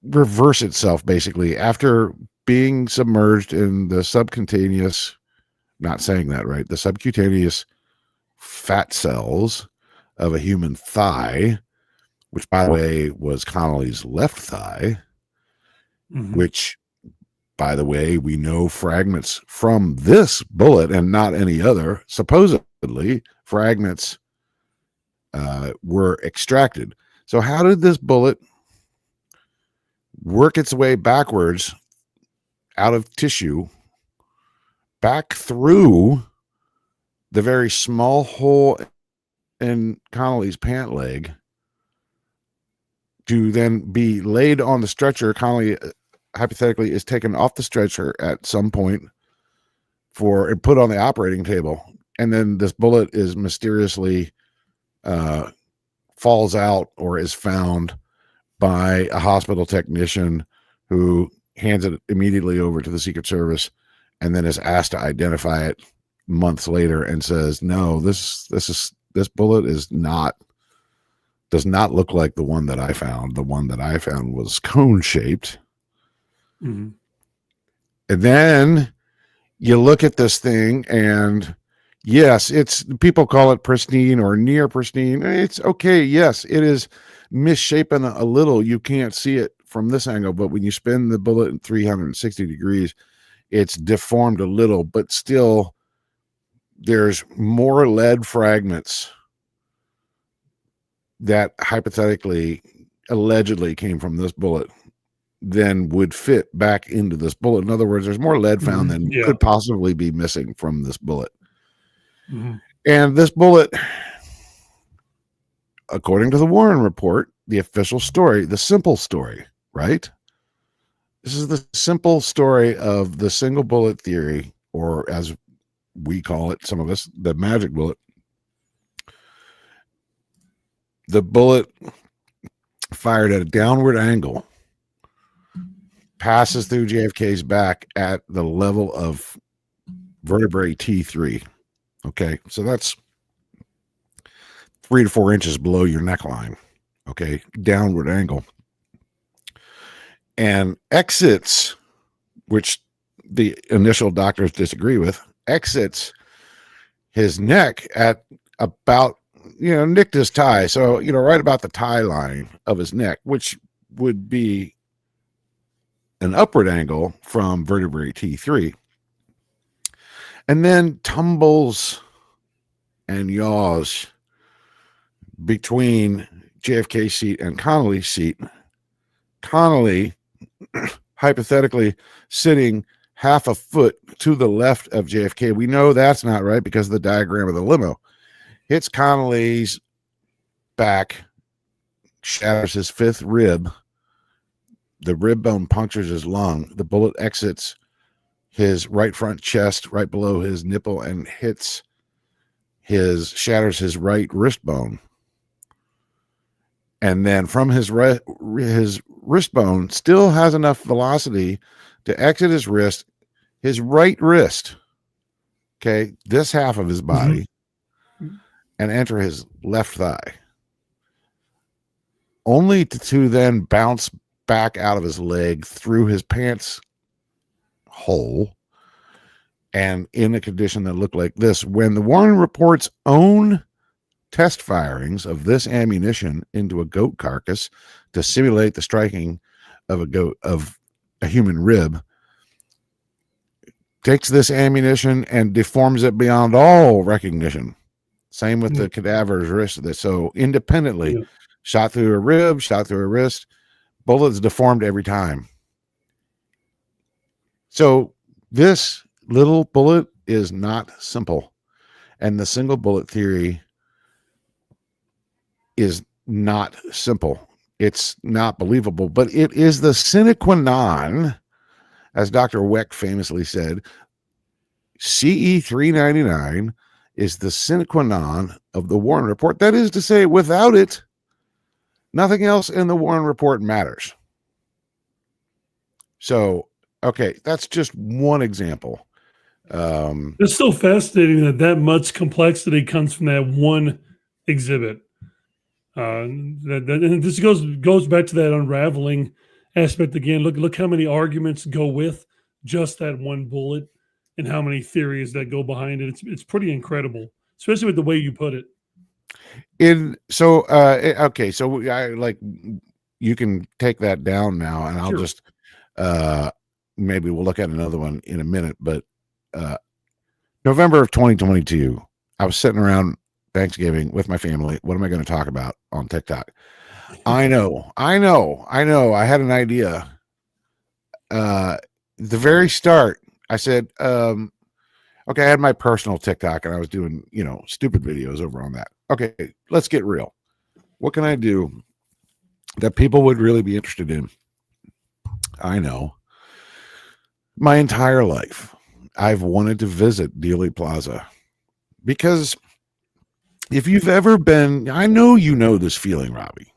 reverse itself basically after being submerged in the subcutaneous, not saying that right, the subcutaneous fat cells of a human thigh, which by the way was Connolly's left thigh, which by the way, we know fragments from this bullet and not any other, supposedly fragments were extracted. So how did this bullet work its way backwards out of tissue back through the very small hole in Connolly's pant leg to then be laid on the stretcher? Connolly hypothetically is taken off the stretcher at some point and put on the operating table, and then this bullet is mysteriously falls out or is found by a hospital technician who hands it immediately over to the Secret Service and then is asked to identify it months later and says, no, this bullet does not look like the one that I found. The one that I found was cone shaped. And then you look at this thing, and yes, people call it pristine or near pristine. It's okay. Yes, it is misshapen a little. You can't see it from this angle, but when you spin the bullet in 360 degrees, it's deformed a little, but still there's more lead fragments that hypothetically, allegedly came from this bullet than would fit back into this bullet. In other words, there's more lead found than could possibly be missing from this bullet. And this bullet, according to the Warren report, the official story, the simple story, right? This is the simple story of the single bullet theory, or as we call it, some of us, the magic bullet. The bullet fired at a downward angle, passes through JFK's back at the level of vertebrae T3. Okay, so that's 3 to 4 inches below your neckline. Okay, downward angle. And exits, which the initial doctors disagree with, exits his neck at about, nicked his tie. So, right about the tie line of his neck, which would be an upward angle from vertebrae T3, and then tumbles and yaws between JFK's seat and Connolly's seat. Connolly, hypothetically, sitting half a foot to the left of JFK. We know that's not right because of the diagram of the limo. Hits Connolly's back, shatters his fifth rib. The rib bone punctures his lung. The bullet exits his right front chest, right below his nipple, and shatters his right wrist bone. And then from his wrist bone still has enough velocity to exit his right wrist, okay, this half of his body, and enter his left thigh, only to then bounce back out of his leg through his pants hole and in a condition that looked like this. When the Warren report's own test firings of this ammunition into a goat carcass to simulate the striking of a human rib, takes this ammunition and deforms it beyond all recognition. Same with the cadaver's wrist. So independently, shot through a rib, shot through a wrist, bullets deformed every time. So this little bullet is not simple, and the single bullet theory is not simple. It's not believable, but it is the sine qua non, as Dr. Weck famously said. CE 399 is the sine qua non of the Warren report. That is to say, without it, Nothing else in the Warren Report matters. So, okay, that's just one example. It's so fascinating that much complexity comes from that one exhibit. And this goes back to that unraveling aspect again. Look how many arguments go with just that one bullet, and how many theories that go behind it. It's pretty incredible, especially with the way you put it. Okay, so I like you can take that down now, and I'll Sure. just maybe we'll look at another one in a minute. But November of 2022, I was sitting around Thanksgiving with my family. What am I going to talk about on TikTok? I know. I had an idea. The very start, I said, okay, I had my personal TikTok and I was doing, stupid videos over on that. Okay, let's get real. What can I do that people would really be interested in? I know. My entire life, I've wanted to visit Dealey Plaza because if you've ever been, I know you know this feeling, Robbie.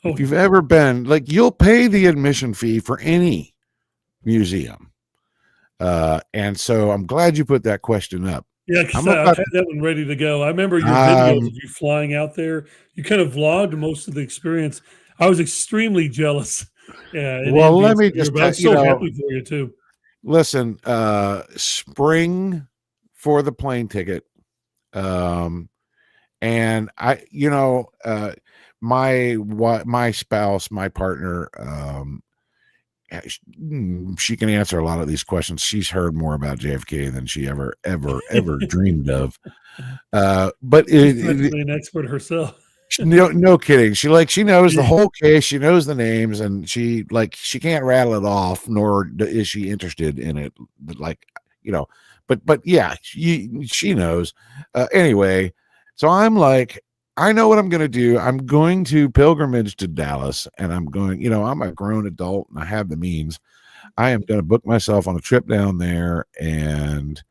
If you've ever been, like, you'll pay the admission fee for any museum. And so I'm glad you put that question up. Yeah, because I've had that one ready to go. I remember your videos of you flying out there. You kind of vlogged most of the experience. I was extremely jealous. Yeah, and well, let envious me of you, just but I tell was so happy for you too. Listen, spring for the plane ticket. And my spouse, my partner, she can answer a lot of these questions. She's heard more about JFK than she ever dreamed of. But she's practically an expert herself. No kidding. She knows the whole case. She knows the names, and she can't rattle it off. Nor is she interested in it. But yeah, she knows. Anyway, so I'm like, I know what I'm going to do. I'm going to pilgrimage to Dallas, and I'm going. I'm a grown adult, and I have the means. I am going to book myself on a trip down there, and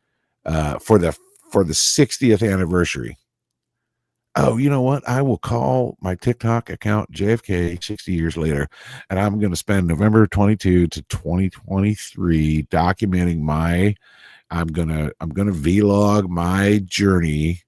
for the 60th anniversary. Oh, you know what? I will call my TikTok account JFK 60 years later, and I'm going to spend November 22 to 2023 documenting I'm going to vlog my journey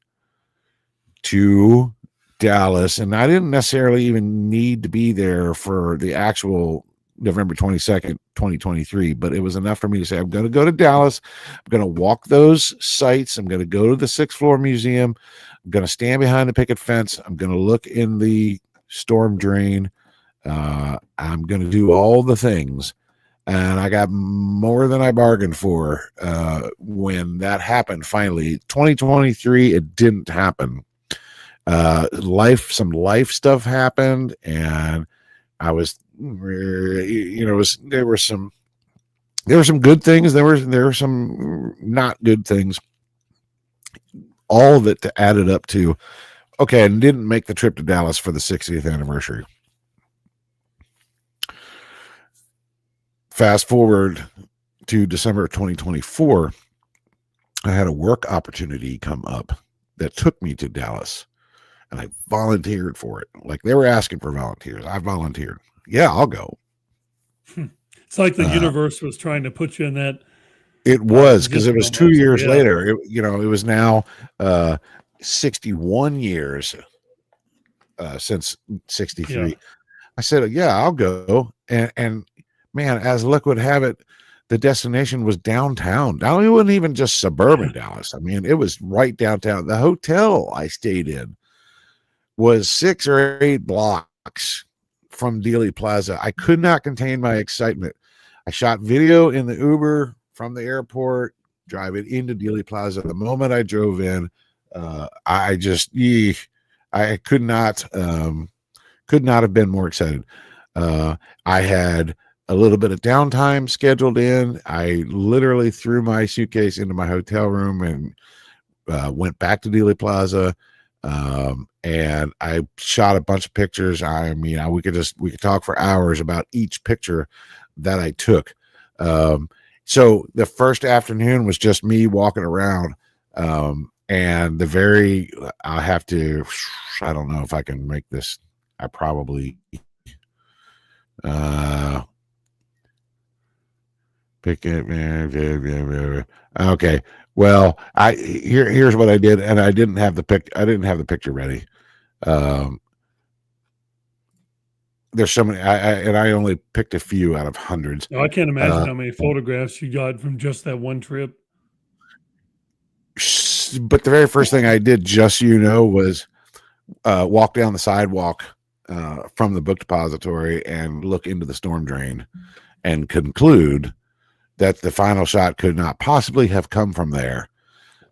to Dallas. And I didn't necessarily even need to be there for the actual November 22nd, 2023, but it was enough for me to say, I'm going to go to Dallas. I'm going to walk those sites. I'm going to go to the 6th floor museum. I'm going to stand behind the picket fence. I'm going to look in the storm drain. I'm going to do all the things. And I got more than I bargained for when that happened. Finally, 2023, it didn't happen. Some life stuff happened, and I was, there were some good things. There were some not good things. All of it added up to, okay, I didn't make the trip to Dallas for the 60th anniversary. Fast forward to December of 2024, I had a work opportunity come up that took me to Dallas, and I volunteered for it. Like, they were asking for volunteers. I volunteered. Yeah, I'll go. It's like the universe was trying to put you in that. It was, because it was 2 years later. It was now 61 years since 63. Yeah. I said, yeah, I'll go. And man, as luck would have it, the destination was downtown. Now, it wasn't even just suburban Dallas. I mean, it was right downtown. The hotel I stayed in was 6 or 8 blocks from Dealey Plaza. I could not contain my excitement. I shot video in the Uber from the airport, drive it into Dealey Plaza. The moment I drove in, I could not have been more excited. I had a little bit of downtime scheduled in. I literally threw my suitcase into my hotel room and went back to Dealey Plaza. And I shot a bunch of pictures. I mean, we could talk for hours about each picture that I took. So the first afternoon was just me walking around. And I don't know if I can make this I probably pick it. Okay. Well, here's what I did, and I didn't have the picture ready. There's so many, I only picked a few out of hundreds. Now, I can't imagine how many photographs you got from just that one trip. But the very first thing I did, just so you know, was walk down the sidewalk from the book depository and look into the storm drain and conclude that the final shot could not possibly have come from there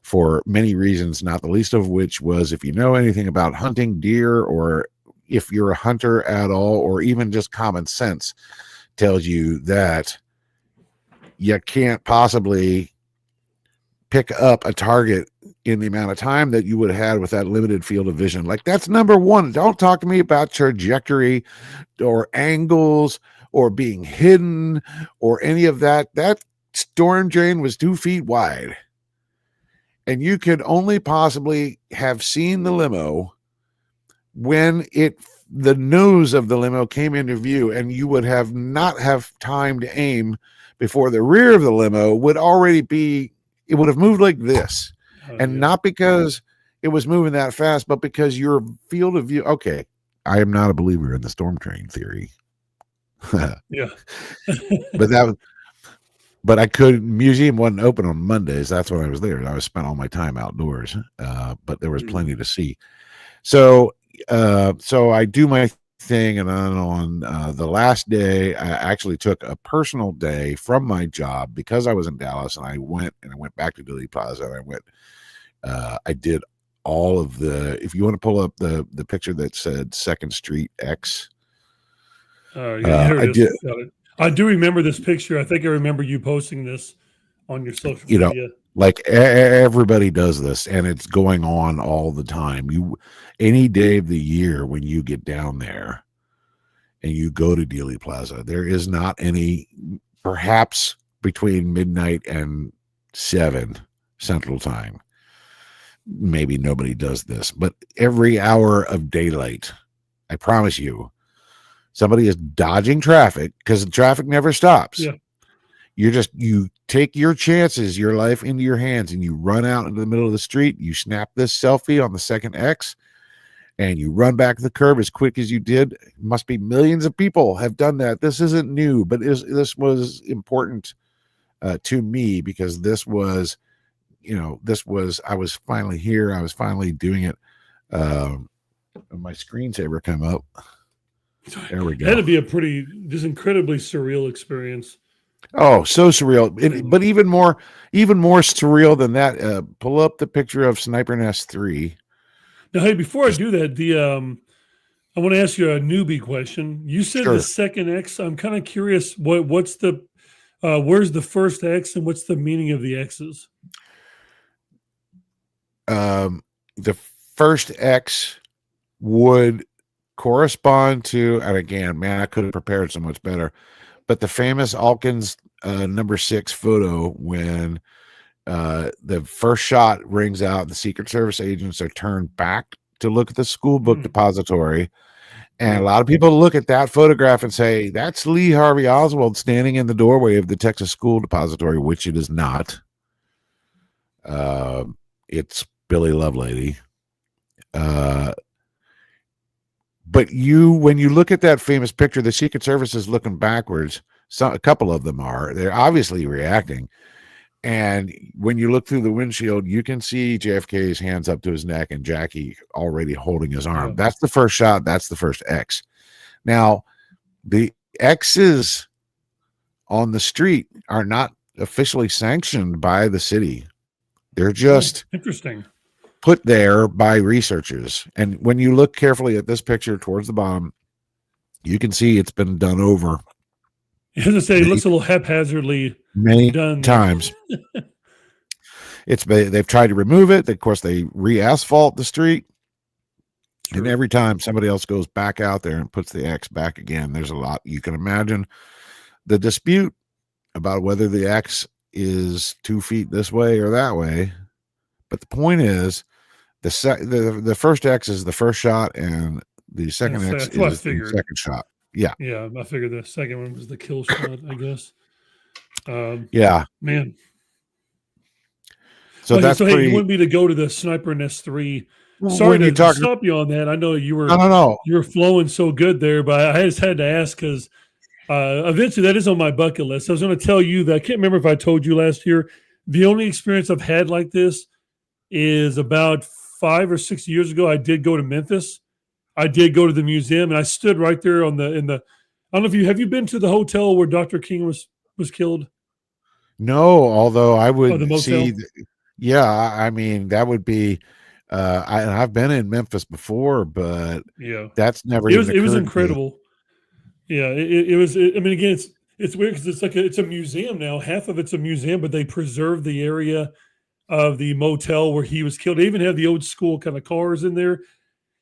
for many reasons, not the least of which was, if you know anything about hunting deer, or if you're a hunter at all, or even just common sense tells you that you can't possibly pick up a target in the amount of time that you would have had with that limited field of vision. Like, that's number one. Don't talk to me about trajectory or angles or being hidden or any of that. That storm drain was 2 feet wide, and you could only possibly have seen the limo when the nose of the limo came into view, and you would have not have time to aim before the rear of the limo would already be, it would have moved like this. And not because it was moving that fast, but because your field of view. Okay, I am not a believer in the storm drain theory. Yeah. But I could. Museum wasn't open on Mondays. That's when I was there. I was spent all my time outdoors. But there was plenty to see. So I do my thing, and then on the last day, I actually took a personal day from my job because I was in Dallas, and I went back to Dealey Plaza, and I did all of the. If you want to pull up the picture that said 2nd Street X. I did. I do remember this picture. I think I remember you posting this on your social media. Like everybody does this, and it's going on all the time. Any day of the year when you get down there and you go to Dealey Plaza, there is not any, perhaps between midnight and 7 Central Time. Maybe nobody does this, but every hour of daylight, I promise you, somebody is dodging traffic, because the traffic never stops. Yeah. You take your chances, your life into your hands, and you run out into the middle of the street. You snap this selfie on the 2nd X, and you run back the curb as quick as you did. It must be millions of people have done that. This isn't new, but this was important to me, because this was, I was finally here. I was finally doing it. My screensaver come up. There we go. That'd be a just incredibly surreal experience. Oh, so surreal. But even more surreal than that, pull up the picture of Sniper Nest 3. Now, hey, before I do that, I want to ask you a newbie question. You said Sure. The 2nd X. I'm kind of curious, what's the where's the first X, and what's the meaning of the X's? The first X would correspond to, and again, man, I could have prepared so much better, but the famous Alkins number 6 photo, when the first shot rings out, the Secret Service agents are turned back to look at the school book depository, and a lot of people look at that photograph and say, that's Lee Harvey Oswald standing in the doorway of the Texas school depository, which it is not. It's Billy Lovelady. But when you look at that famous picture, the Secret Service is looking backwards. A couple of them are. They're obviously reacting. And when you look through the windshield, you can see JFK's hands up to his neck and Jackie already holding his arm. Yeah. That's the first shot. That's the first X. Now, the X's on the street are not officially sanctioned by the city. They're just interesting, put there by researchers. And when you look carefully at this picture towards the bottom, you can see it's been done over. As I say, it looks a little haphazardly many done times. They've tried to remove it. Of course, they re-asphalt the street. Sure. And every time somebody else goes back out there and puts the X back again, there's a lot. You can imagine the dispute about whether the X is 2 feet this way or that way. But the point is, the first X is the first shot, and The second X That's what I is the figured. second shot. Yeah. Yeah, I figured the second one was the kill shot, I guess. Yeah. Man. So that's So hey, you pretty. want me to go to the Sniper Nest 3. Sorry When you to talk, stop you on that. I know no, no, no. you were flowing so good there, but I just had to ask because eventually that is on my bucket list. I was going to tell you that I can't remember if I told you last year. The only experience I've had like this is about 5 or 6 years ago. I did go to Memphis. I did go to the museum, and I stood right there on the in the. I don't know if you have you been to the hotel where Dr. King was killed. No, although I Oh, the would see, motel. yeah, I mean, that would be, I've been in Memphis before, but Yeah, that's never even it was occurred to me. incredible. Yeah, it was. I mean, again, it's weird because it's a museum now. Half of it's a museum, but they preserve the area of the motel where he was killed. They even have the old school kind of cars in there.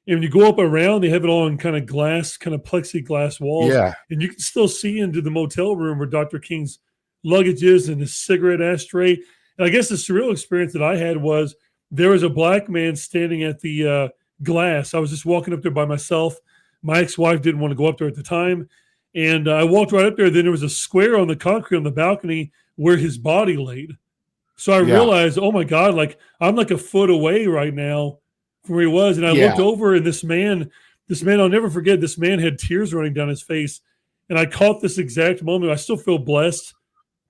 And when you go up around, they have it all in kind of glass, kind of plexiglass walls, Yeah, and you can still see into the motel room where Dr. King's luggage is and his cigarette ashtray. And I guess the surreal experience that I had was there was a black man standing at the glass. I was just walking up there by myself. My ex-wife didn't want to go up there at the time, and I walked right up there. Then there was a square on the concrete on the balcony where his body laid. So I yeah, realized, oh my God, like I'm like a foot away right now from where he was. And I looked yeah. over and this man, I'll never forget, this man had tears running down his face. And I caught this exact moment. I still feel blessed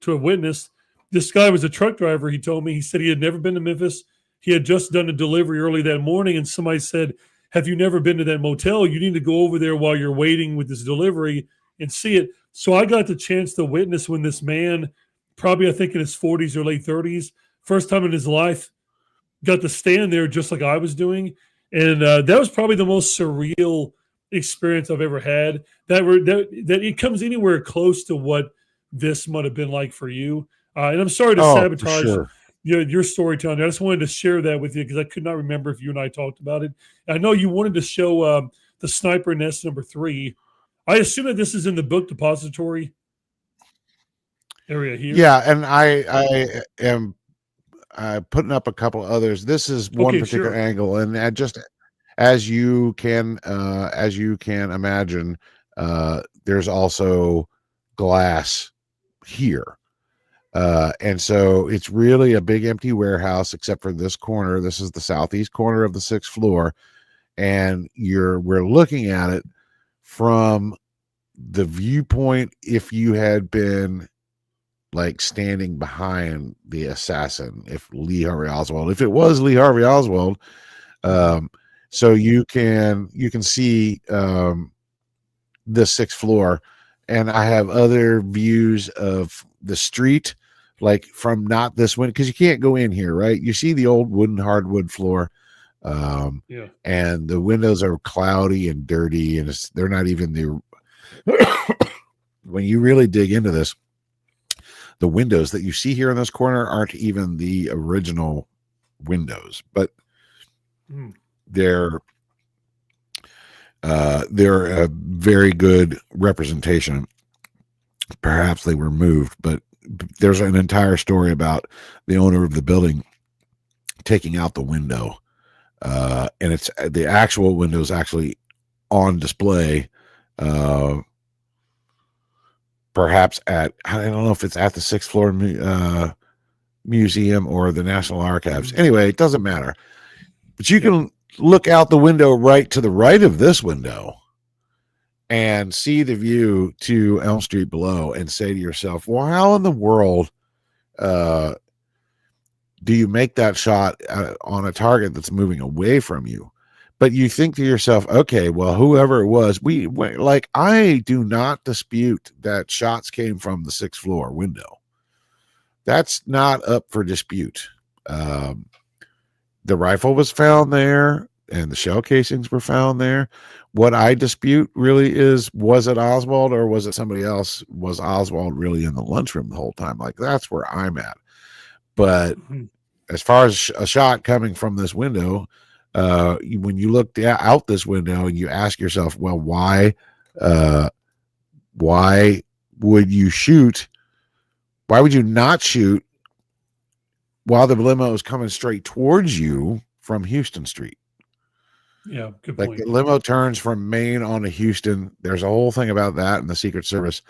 to have witnessed. This guy was a truck driver. He told me, he said he had never been to Memphis. He had just done a delivery early that morning. And somebody said, have you never been to that motel? You need to go over there while you're waiting with this delivery and see it. So I got the chance to witness when this man, probably I think in his 40s or late 30s, first time in his life, got to stand there just like I was doing, and that was probably the most surreal experience I've ever had. That it comes anywhere close to what this might have been like for you. And I'm sorry to Oh, for sabotage sure. your storytelling. I just wanted to share that with you because I could not remember if you and I talked about it. I know you wanted to show the Sniper Nest #3. I assume that this is in the book depository area here. Yeah, and I am putting up a couple others. This is one Okay, particular sure. angle, and just as you can imagine, there's also glass here. And so it's really a big empty warehouse, except for this corner. This is the southeast corner of the sixth floor, and we're looking at it from the viewpoint if you had been like standing behind the assassin, if Lee Harvey Oswald, if it was Lee Harvey Oswald. Mhm. um so you can see the sixth floor, and I have other views of the street, like from not this window, because you can't go in here, right? You see the old wooden hardwood floor, Yeah. and the windows are cloudy and dirty, and they're not even the when you really dig into this, the windows that you see here in this corner aren't even the original windows, but Mm. they're they're a very good representation. Perhaps they were moved, but there's an entire story about the owner of the building taking out the window, and it's the actual windows actually on display, uh, perhaps at, I don't know if it's at the sixth floor museum or the National Archives. Mhm. Anyway, it doesn't matter. But you Yep. can look out the window right to the right of this window and see the view to Elm Street below and say to yourself, well, how in the world uh, do you make that shot on a target that's moving away from you? But you think to yourself, okay, well, whoever it was, like, I do not dispute that shots came from the sixth floor window. That's not up for dispute. Um, the rifle was found there and the shell casings were found there. What I dispute really is, was it Oswald or was it somebody else? Was Oswald really in the lunchroom the whole time? Like, that's where I'm at. But Mhm. as far as a shot coming from this window, when you look out this window and you ask yourself, well, uh, why would you shoot? Why would you not shoot while the limo is coming straight towards you from Houston Street? Yeah, good Like point. the limo turns from Maine onto Houston. There's a whole thing about that in the Secret Service.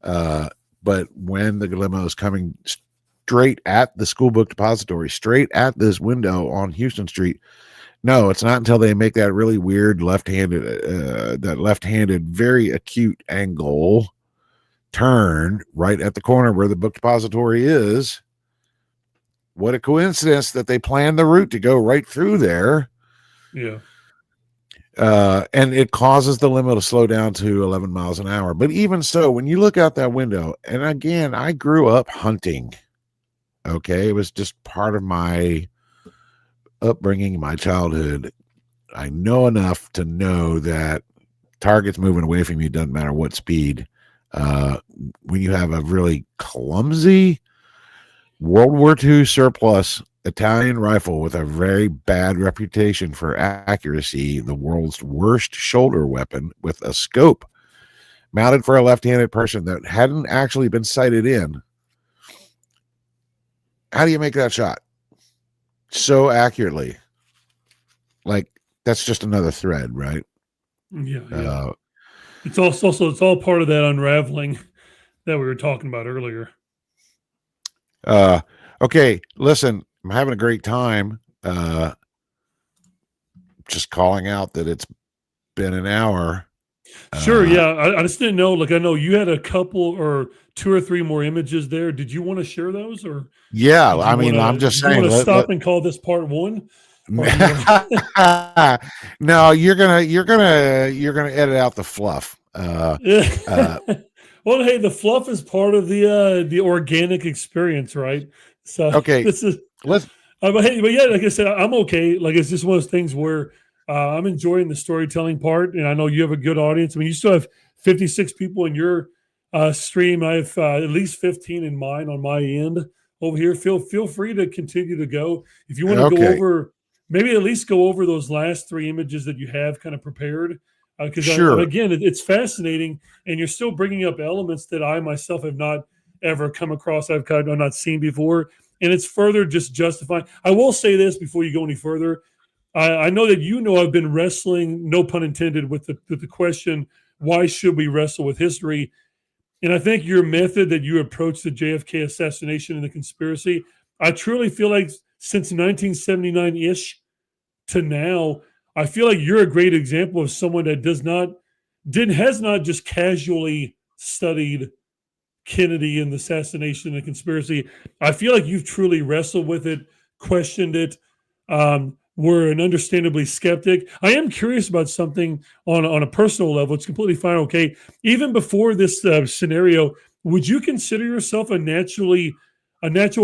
But when the limo is coming straight at the school book depository, straight at this window on Houston Street, no, it's not until they make that really weird left-handed, very acute angle turn right at the corner where the book depository is. What a coincidence that they planned the route to go right through there. Yeah. And it causes the limo to slow down to 11 miles an hour. But even so, when you look out that window, and again, I grew up hunting. Okay. It was just part of my upbringing, my childhood. I know enough to know that targets moving away from you doesn't matter what speed. When you have a really clumsy World War II surplus Italian rifle with a very bad reputation for accuracy, the world's worst shoulder weapon with a scope mounted for a left-handed person that hadn't actually been sighted in. How do you make that shot so accurately? Like, that's just another thread, right? Yeah. It's all part of that unraveling that we were talking about earlier. Okay, listen, I'm having a great time. Just calling out that it's been an hour. Sure. Yeah. I just didn't know. Like, I know you had a couple or 2 or 3 more images there. Did you want to share those, or Yeah, did I you mean, want I'm to? just Did you want saying. to stop and call this part 1, or do you want to? No, you're gonna edit out the fluff. Well, hey, the fluff is part of the organic experience, right? So Okay, this is. let's. But yeah, like I said, I'm okay. Like, it's just one of those things where I'm enjoying the storytelling part, and I know you have a good audience. I mean, you still have 56 people in your stream. I have at least 15 in mine on my end over here. Feel free to continue to go if you want to go Okay, over. Maybe at least go over those last 3 images that you have kind of prepared, because sure. again, it's fascinating, and you're still bringing up elements that I myself have not ever come across. I've not seen before, and it's further just justifying. I will say this before you go any further. I know that I've been wrestling, no pun intended, with the question, why should we wrestle with history? And I think your method that you approach the JFK assassination and the conspiracy, I truly feel like since 1979 ish to now, I feel like you're a great example of someone that has not just casually studied Kennedy and the assassination and the conspiracy. I feel like you've truly wrestled with it, questioned it. Were an understandably skeptic. I am curious about something on a personal level. It's completely fine. Okay, even before this scenario, would you consider yourself a natural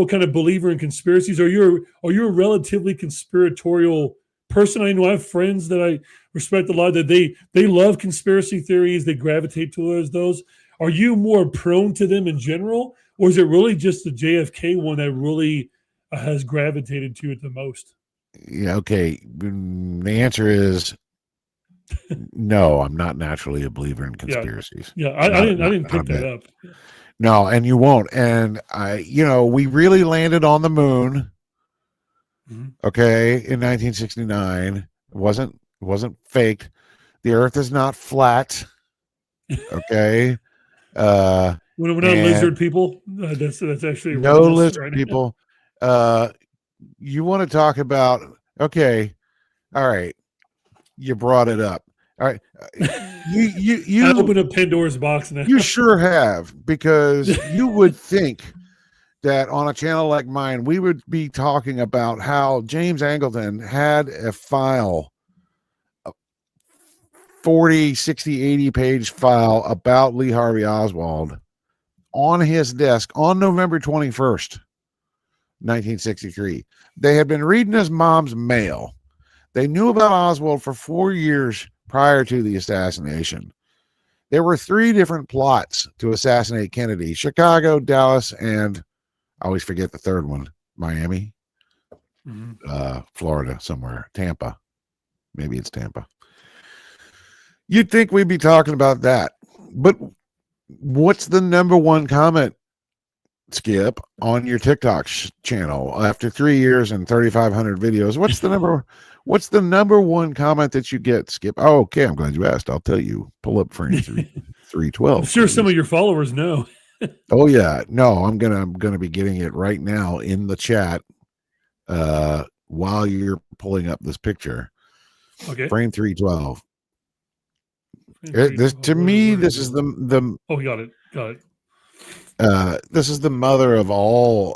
kind of believer in conspiracies? Are you a relatively conspiratorial person? I know I have friends that I respect a lot that they love conspiracy theories. They gravitate towards those. Are you more prone to them in general, or is it really just the JFK one that really has gravitated to it the most? Yeah. Okay. The answer is no. I'm not naturally a believer in Yeah, conspiracies. yeah. I Not, didn't I not, didn't not a pick that bit. up. No, and you won't. And we really landed on the moon. Mhm. Okay, in 1969. It wasn't faked. The Earth is not flat. Okay. We're not And lizard people. That's actually no erroneous, lizard right? people. Uh, you want to talk about? Okay, all right. You brought it up. All right. You you I you opened up Pandora's box now. you sure have, because you would think that on a channel like mine, we would be talking about how James Angleton had a file, a 40, 60, 80 page file about Lee Harvey Oswald on his desk on November 21st, 1963. They had been reading his mom's mail. They knew about Oswald for 4 years prior to the assassination. There were 3 different plots to assassinate Kennedy: Chicago, Dallas, and I always forget the third one, Miami, Mhm. Florida, somewhere, Tampa. Maybe it's Tampa. You'd think we'd be talking about that. But what's the number one comment, Skip, on your TikTok channel after 3 years and 3,500 videos? What's the number one comment that you get, Skip? Oh, okay. I'm glad you asked. I'll tell you. Pull up frame 312, I'm sure some please. of your followers know. Oh yeah. No, I'm gonna be getting it right now in the chat while you're pulling up this picture. Okay. Frame 312. This, to me, Where this is is it? the Oh, got it. Got it. this is the mother of all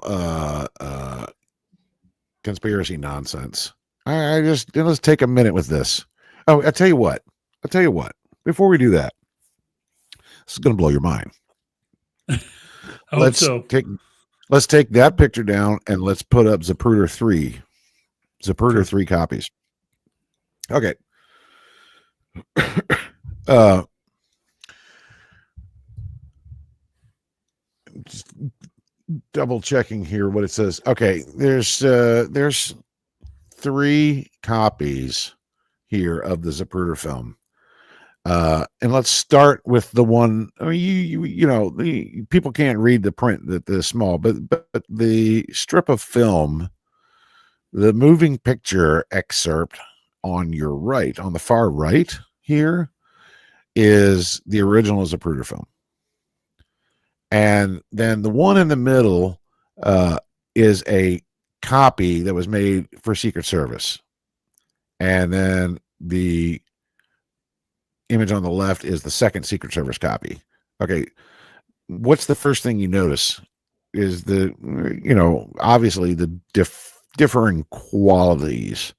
conspiracy nonsense. I just let's take a minute with this. Oh, I'll tell you what. Before we do that, this is going to blow your mind. I hope Let's so. take that picture down and let's put up Zapruder 3. Zapruder Sure. 3 copies. Okay. uh just double checking here what it says. Okay, there's 3 copies here of the Zapruder film. And let's start with the one. I mean, you know, the people can't read the print that this small, but the strip of film, the moving picture excerpt on your right, on the far right here, is the original Zapruder film, and then the one in the middle is a copy that was made for Secret Service, and then the image on the left is the second Secret Service copy. Okay, what's the first thing you notice is the, you know, obviously the differing qualities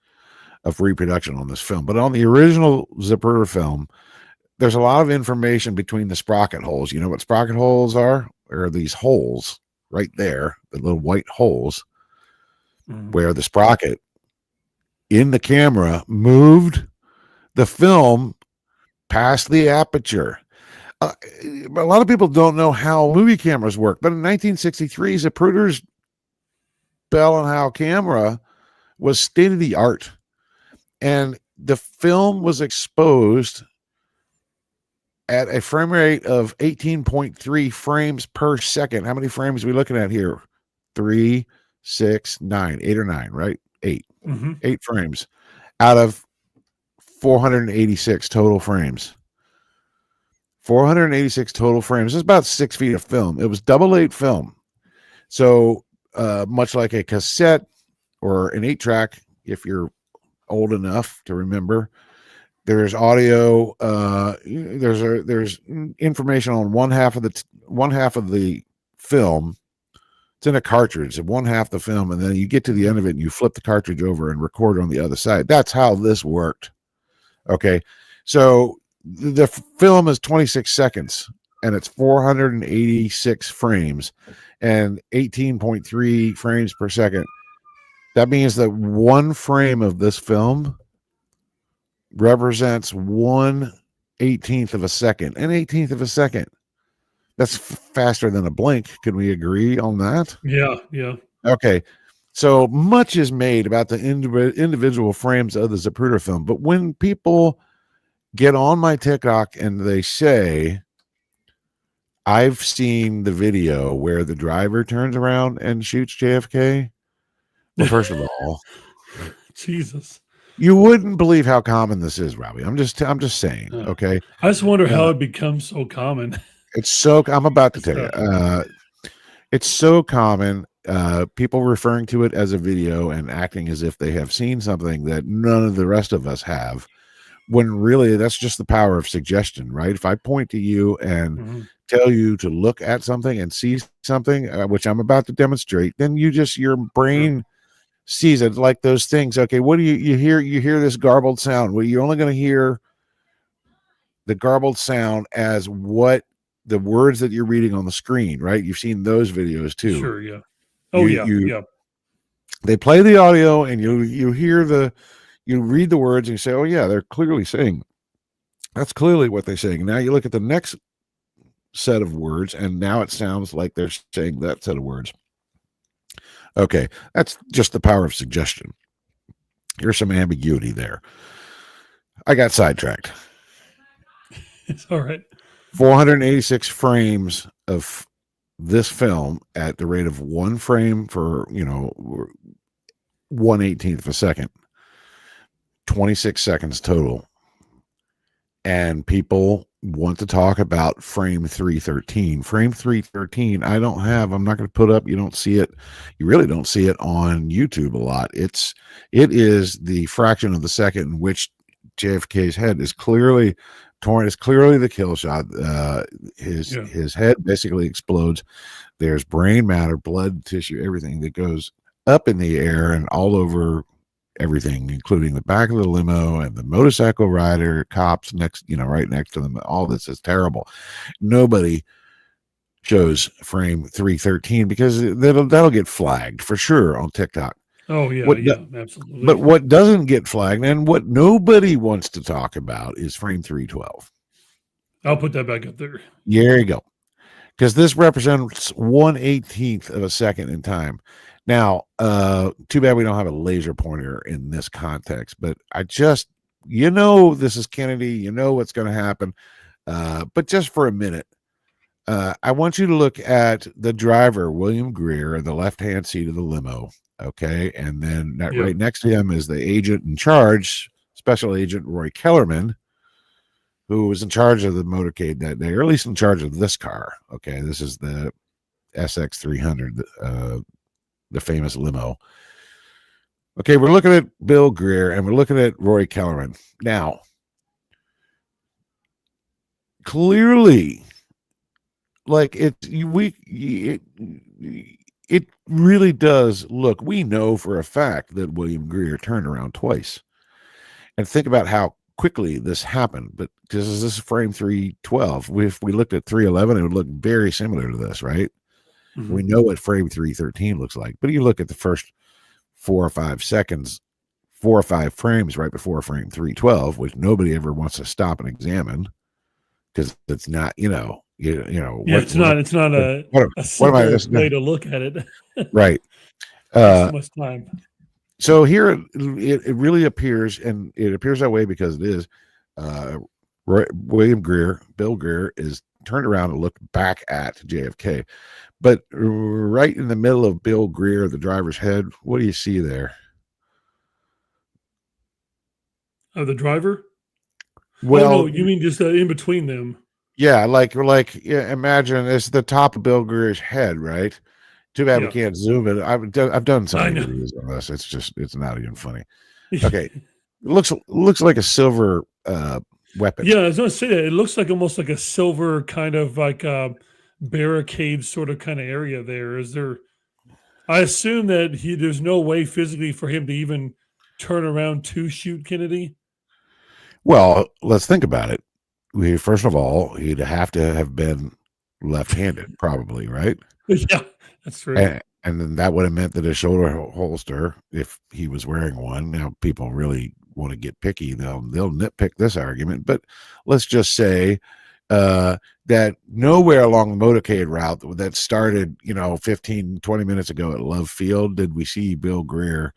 of reproduction on this film. But on the original Zapruder film, there's a lot of information between the sprocket holes. You know what sprocket holes are? There are these holes right there, the little white holes, where the sprocket in the camera moved the film past the aperture. A lot of people don't know how movie cameras work, but in 1963, Zapruder's Bell and Howell camera was state of the art, and the film was exposed at a frame rate of 18.3 frames per second. How many frames are we looking at here? 3, 6, 9, 8 or 9, right? 8. 8 frames out of 486 total frames. 486 total frames. It's about 6 feet of film. It was double 8 film. So much like a cassette or an 8-track, if you're old enough to remember, there's audio. There's information on one half of the film. It's in a cartridge, and one half the film, and then you get to the end of it and you flip the cartridge over and record on the other side. That's how this worked. Okay, so the film is 26 seconds and it's 486 frames and 18.3 frames per second. That means that one frame of this film represents 1/18 of a second. An 18th of a second. That's faster than a blink. Can we agree on that? Yeah. Yeah. Okay. So much is made about the individual frames of the Zapruder film, but when people get on my TikTok and they say, I've seen the video where the driver turns around and shoots JFK. Well, first of all, Jesus, you wouldn't believe how common this is, Robbie. I'm just saying. Okay. I just wonder how it becomes so common. It's so, I'm about to tell you, it's so common. People referring to it as a video and acting as if they have seen something that none of the rest of us have, when really that's just the power of suggestion, right? If I point to you and tell you to look at something and see something, which I'm about to demonstrate, then your brain sees it, like those things. Okay, what do you hear? You hear this garbled sound. Well, you're only going to hear the garbled sound as what the words that you're reading on the screen, right? You've seen those videos too. Sure, yeah. Oh, yeah. They play the audio and you hear you read the words and you say, oh yeah, they're clearly saying, that's clearly what they're saying. Now you look at the next set of words and now it sounds like they're saying that set of words. Okay, that's just the power of suggestion. Here's some ambiguity there. I got sidetracked. It's all right. 486 frames of this film at the rate of 1 frame for 1/18 of a second. 26 seconds total. And people want to talk about frame 313. Frame 313, I'm not going to put up, you don't see it. You really don't see it on YouTube a lot. It is the fraction of the second in which JFK's head is clearly torn. It's clearly the kill shot. His head basically explodes. There's brain matter, blood, tissue, everything that goes up in the air and all over everything, including the back of the limo and the motorcycle rider, cops next, right next to them. All this is terrible. Nobody shows frame 313 because that'll get flagged for sure on TikTok. Oh yeah, absolutely. But what doesn't get flagged and what nobody wants to talk about is frame 312. I'll put that back up there. There you go. Because this represents 1/18 of a second in time. Now, too bad we don't have a laser pointer in this context, but I just, this is Kennedy, what's going to happen. But just for a minute, I want you to look at the driver, William Greer, in the left-hand seat of the limo. Okay. And then right next to him is the agent in charge, Special Agent Roy Kellerman, who was in charge of the motorcade that day, or at least in charge of this car. Okay. This is the SX 300, the famous limo. Okay, we're looking at Bill Greer and we're looking at Roy Kellerman. Now, clearly, like it really does look. We know for a fact that William Greer turned around twice. And think about how quickly this happened. But because this is frame 312, if we looked at 311, it would look very similar to this, right? Mm-hmm. We know what frame 313 looks like, but you look at the first 4 or 5 seconds, 4 or 5 frames right before frame 312, which nobody ever wants to stop and examine because it's not, it's not a simple way to look at it. Right. So much time. So here it really appears, and it appears that way because it is William Greer, Bill Greer, is turned around and looked back at JFK. But right in the middle of Bill Greer, the driver's head, what do you see there? The driver? Well, no, you mean just in between them? Yeah, imagine it's the top of Bill Greer's head, right? Too bad we can't zoom it. I've done some videos on this. It's not even funny. Okay, it looks like a silver weapon. Yeah, I was gonna say that. It looks like almost like a silver kind of like barricade sort of kind of area there. Is there? I assume that there's no way physically for him to even turn around to shoot Kennedy. Well, let's think about it. First of all, he'd have to have been left-handed, probably, right? Yeah, that's right. And then that would have meant that his shoulder holster, if he was wearing one, now people really want to get picky, they'll nitpick this argument, but let's just say that nowhere along the motorcade route that started 15 20 minutes ago at Love Field did we see Bill Greer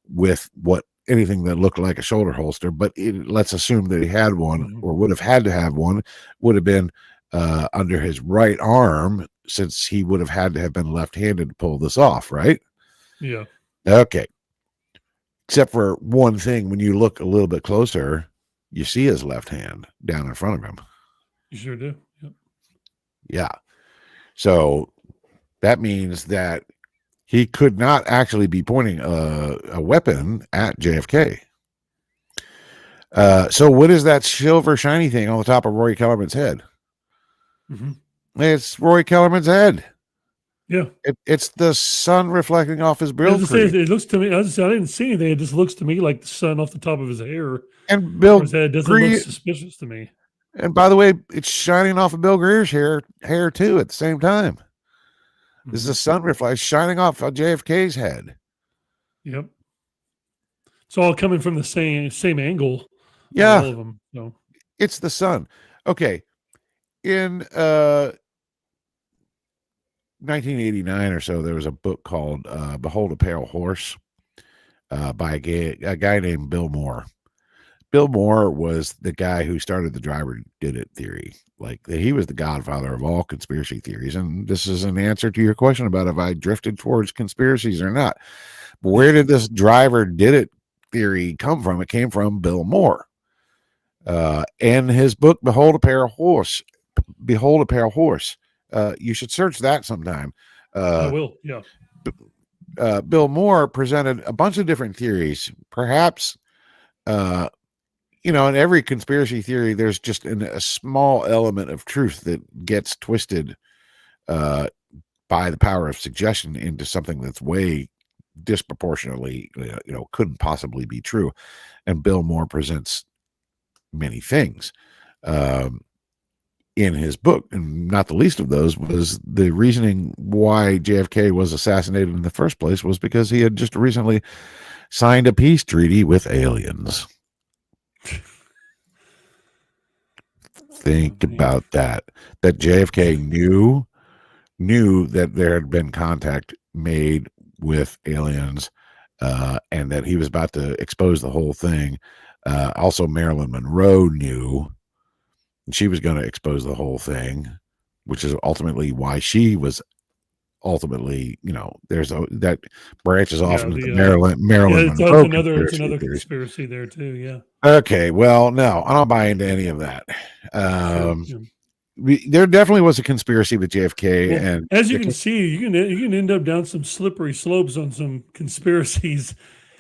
with anything that looked like a shoulder holster. But let's assume that he had one, or would have had to have one, would have been under his right arm, since he would have had to have been left-handed to pull this off, right? Yeah. Okay. Except for one thing, when you look a little bit closer, you see his left hand down in front of him. You sure do. Yep. Yeah. So that means that he could not actually be pointing a weapon at JFK. So what is that silver shiny thing on the top of Roy Kellerman's head? Mm-hmm. It's Roy Kellerman's head. Yeah. It's the sun reflecting off his brill. It looks to me, I didn't see anything. It just looks to me like the sun off the top of his hair. And Bill his head doesn't look suspicious to me. And by the way, it's shining off of Bill Greer's hair too at the same time. Mm-hmm. This is the sun reflection shining off of JFK's head. Yep. It's all coming from the same angle. Yeah. All of them. So. It's the sun. Okay. In 1989 or so, there was a book called Behold a Pale Horse by a guy named Bill Moore. Bill Moore was the guy who started the driver did it theory. Like, he was the godfather of all conspiracy theories. And this is an answer to your question about if I drifted towards conspiracies or not. But where did this driver did it theory come from? It came from Bill Moore. And his book, Behold a Pale Horse. You should search that sometime. I will. Yeah. Bill Moore presented a bunch of different theories. Perhaps, in every conspiracy theory, there's just a small element of truth that gets twisted by the power of suggestion into something that's way disproportionately, couldn't possibly be true. And Bill Moore presents many things in his book, and not the least of those was the reasoning why JFK was assassinated in the first place was because he had just recently signed a peace treaty with aliens. Think about that JFK knew that there had been contact made with aliens, and that he was about to expose the whole thing. Also, Marilyn Monroe knew she was going to expose the whole thing, which is ultimately why she was ultimately, that branches off into the Marilyn Monroe it's another conspiracy there too. Yeah. Okay. Well, no, I don't buy into any of that. There definitely was a conspiracy with JFK, and as you can see, you can end up down some slippery slopes on some conspiracies,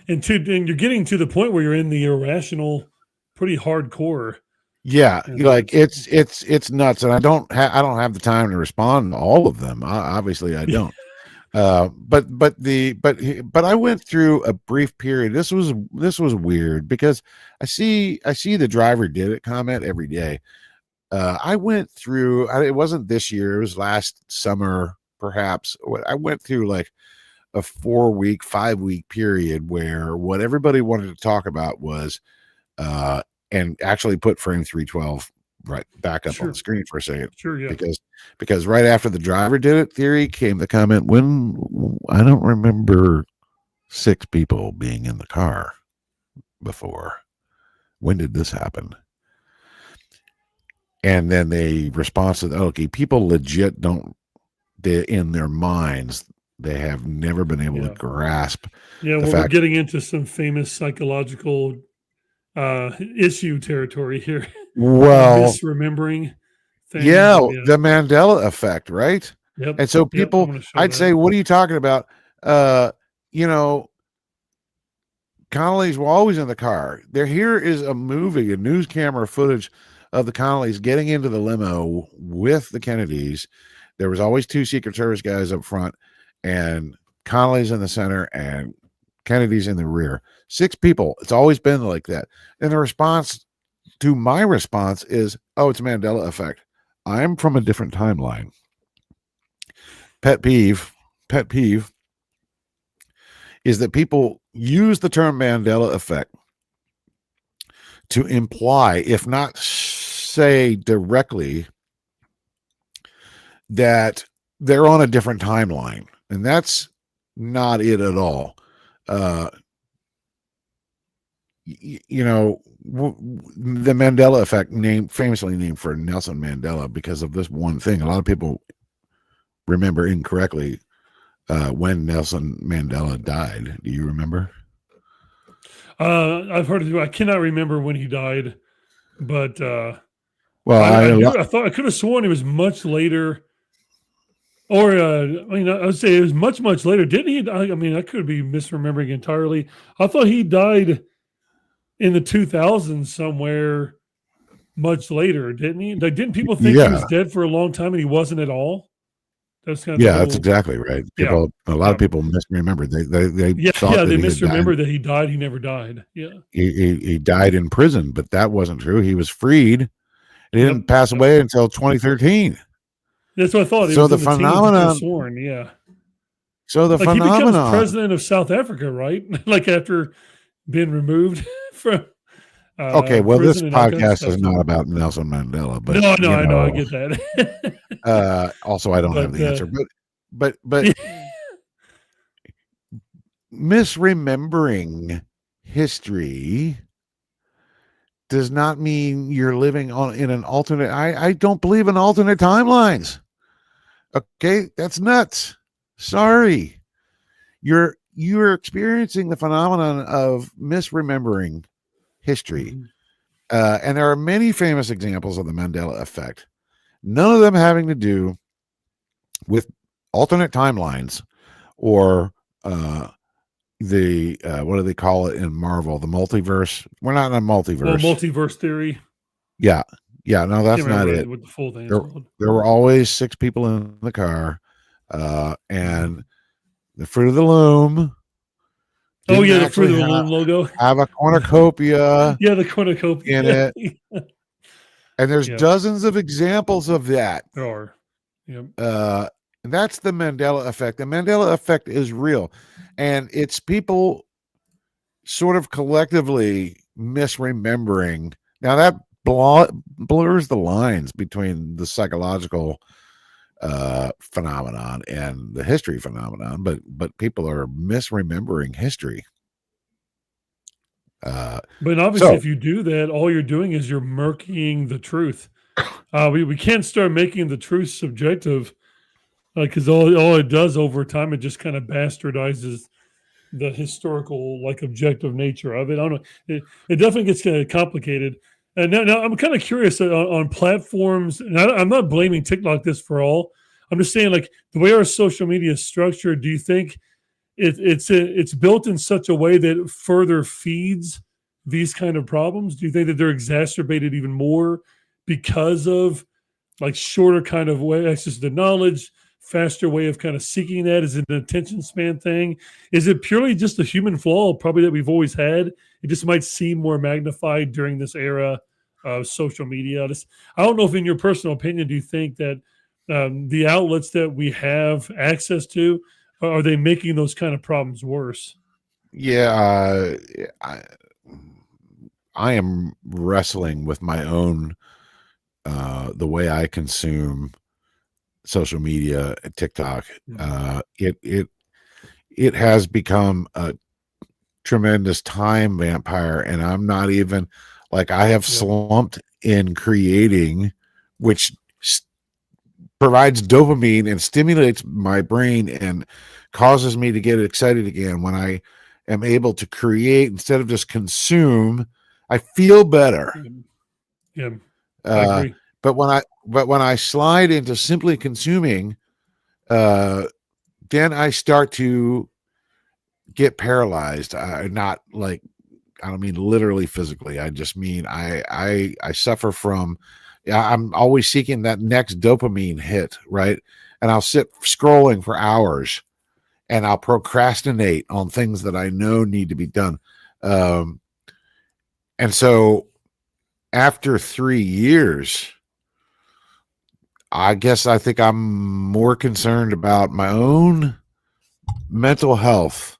and you're getting to the point where you're in the irrational, pretty hardcore. Yeah, like it's nuts, and I don't have the time to respond to all of them. Obviously, I don't. But I went through a brief period. This was weird because I see the driver did it comment every day. I went through. It wasn't this year. It was last summer, perhaps. I went through like a 4-week, 5-week period where what everybody wanted to talk about was and actually put frame 312 right back up on the screen for a second. Sure, yeah. Because right after the driver did it theory came the comment, when I don't remember 6 people being in the car before. When did this happen? And then they responded, okay, people legit in their minds, they have never been able to grasp. Yeah, we're getting into some famous psychological issue territory here. Well, misremembering things. Yeah, the Mandela effect, right? Yep. And so people, I'd say, what are you talking about? Connolly's were always in the car. Here is a news camera footage of the Connollys getting into the limo with the Kennedys. There was always 2 Secret Service guys up front, and Connolly's in the center, and Kennedy's in the rear. 6 people. It's always been like that. And the response to my response is, oh, it's Mandela effect. I'm from a different timeline. Pet peeve is that people use the term Mandela effect to imply, if not say directly, that they're on a different timeline. And that's not it at all. The Mandela effect, famously named for Nelson Mandela because of this one thing. A lot of people remember incorrectly when Nelson Mandela died. Do you remember? I've heard of it. I cannot remember when he died, but well, I thought I could have sworn it was much later. Or I would say it was much later. Didn't he? I could be misremembering entirely. I thought he died in the 2000s somewhere much later, didn't he? Like, didn't people think he was dead for a long time and he wasn't at all? That's kind of that's exactly right. A lot of people misremembered. They thought they misremembered that he died. He never died. Yeah, he died in prison, but that wasn't true. He was freed. He didn't pass away until 2013. That's what I thought. So the phenomenon, sworn, yeah. So the phenomenon, he becomes president of South Africa, right? Like after being removed from. Okay, well, this podcast is not about Nelson Mandela, but no, I know, I get that. Also, I don't have the answer, but misremembering history does not mean you're living in an alternate. I don't believe in alternate timelines. Okay, that's nuts. Sorry, you're you're experiencing the phenomenon of misremembering history. Mhm. And there are many famous examples of the Mandela effect, none of them having to do with alternate timelines or what do they call it in Marvel? The multiverse. We're not in a Well, multiverse. multiverse theory. Yeah. Yeah. No, Can't that's not remember it. what the full thing is There, called. there were always 6 people in the car, and the Fruit of the Loom Oh didn't yeah, the Fruit actually of the Loom logo. have a cornucopia Yeah, the in cornucopia. it. And there's Yeah, dozens of examples of that. there are. Yep. And that's the Mandela effect. The Mandela effect is real. And it's people sort of collectively misremembering. Now that blurs the lines between the psychological phenomenon and the history phenomenon, but people are misremembering history. But obviously, So if you do that, all you're doing is you're murkying the truth. We can't start making the truth subjective, because all it does over time, it just kind of bastardizes the historical, like, objective nature of it. I don't know. It definitely gets kind of complicated. And now I'm kind of curious on platforms, and I'm not blaming TikTok this for all. I'm just saying, like, the way our social media is structured, do you think it's built in such a way that it further feeds these kind of problems? Do you think that they're exacerbated even more because of, like, shorter kind of way access to knowledge, faster way of kind of seeking that? Is it an attention span thing? Is it purely just a human flaw, probably, that we've always had? It just might seem more magnified during this era of social media. I don't know if, in your personal opinion, do you think that the outlets that we have access to, are they making those kind of problems worse? yeah, I am wrestling with my own the way I consume social media, TikTok. Mhm. It has become a tremendous time vampire, and I'm not even like I have Yep. slumped in creating, which provides dopamine and stimulates my brain and causes me to get excited again when I am able to create instead of just consume. I feel better. Yeah, I Uh, agree. but when I slide into simply consuming, uh, then I start to get paralyzed. Not like I don't mean literally physically. I just mean I suffer from. Yeah, I'm always seeking that next dopamine hit, right? And I'll sit scrolling for hours, and I'll procrastinate on things that I know need to be done. Um, and so after 3 years, I guess I think I'm more concerned about my own mental health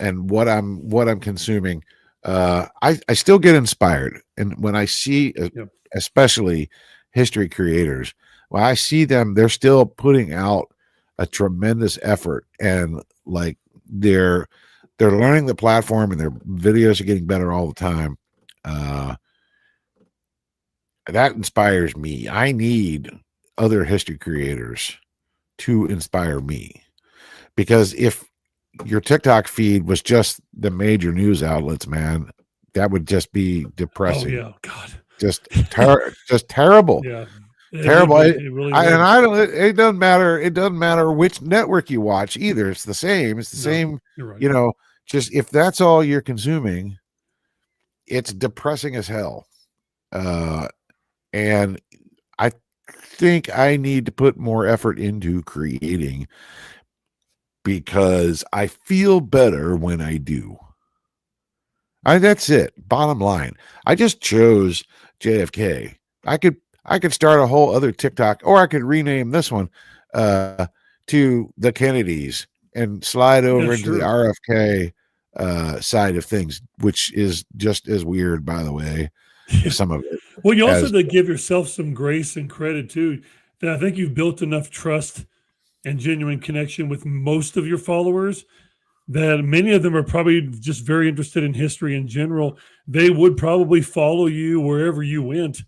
and what I'm consuming. I still get inspired, and when I see, Yep. especially history creators, when I see them, they're still putting out a tremendous effort, and like they're learning the platform, and their videos are getting better all the time. Uh, that inspires me. I need other history creators to inspire me, because if your TikTok feed was just the major news outlets, man, that would just be Oh depressing. yeah, God. Just terrible, Yeah, it would terrible. be. It really And would. I don't. It doesn't matter. It doesn't matter which network you watch either. It's the same. It's the No, same. you're right. You know, just if that's all you're consuming, it's depressing as hell. Uh, and I think I need to put more effort into creating because I feel better when I do. That's it. Bottom line. I just chose JFK. I could start a whole other TikTok, or I could rename this one uh, to the Kennedys and slide Yeah, over into the sure. RFK side of things, which is just as weird, by the way, Yeah. some of it Well, you also as have to give yourself some grace and credit too. That I think you've built enough trust and genuine connection with most of your followers that many of them are probably just very interested in history in general. They would probably follow you wherever you went,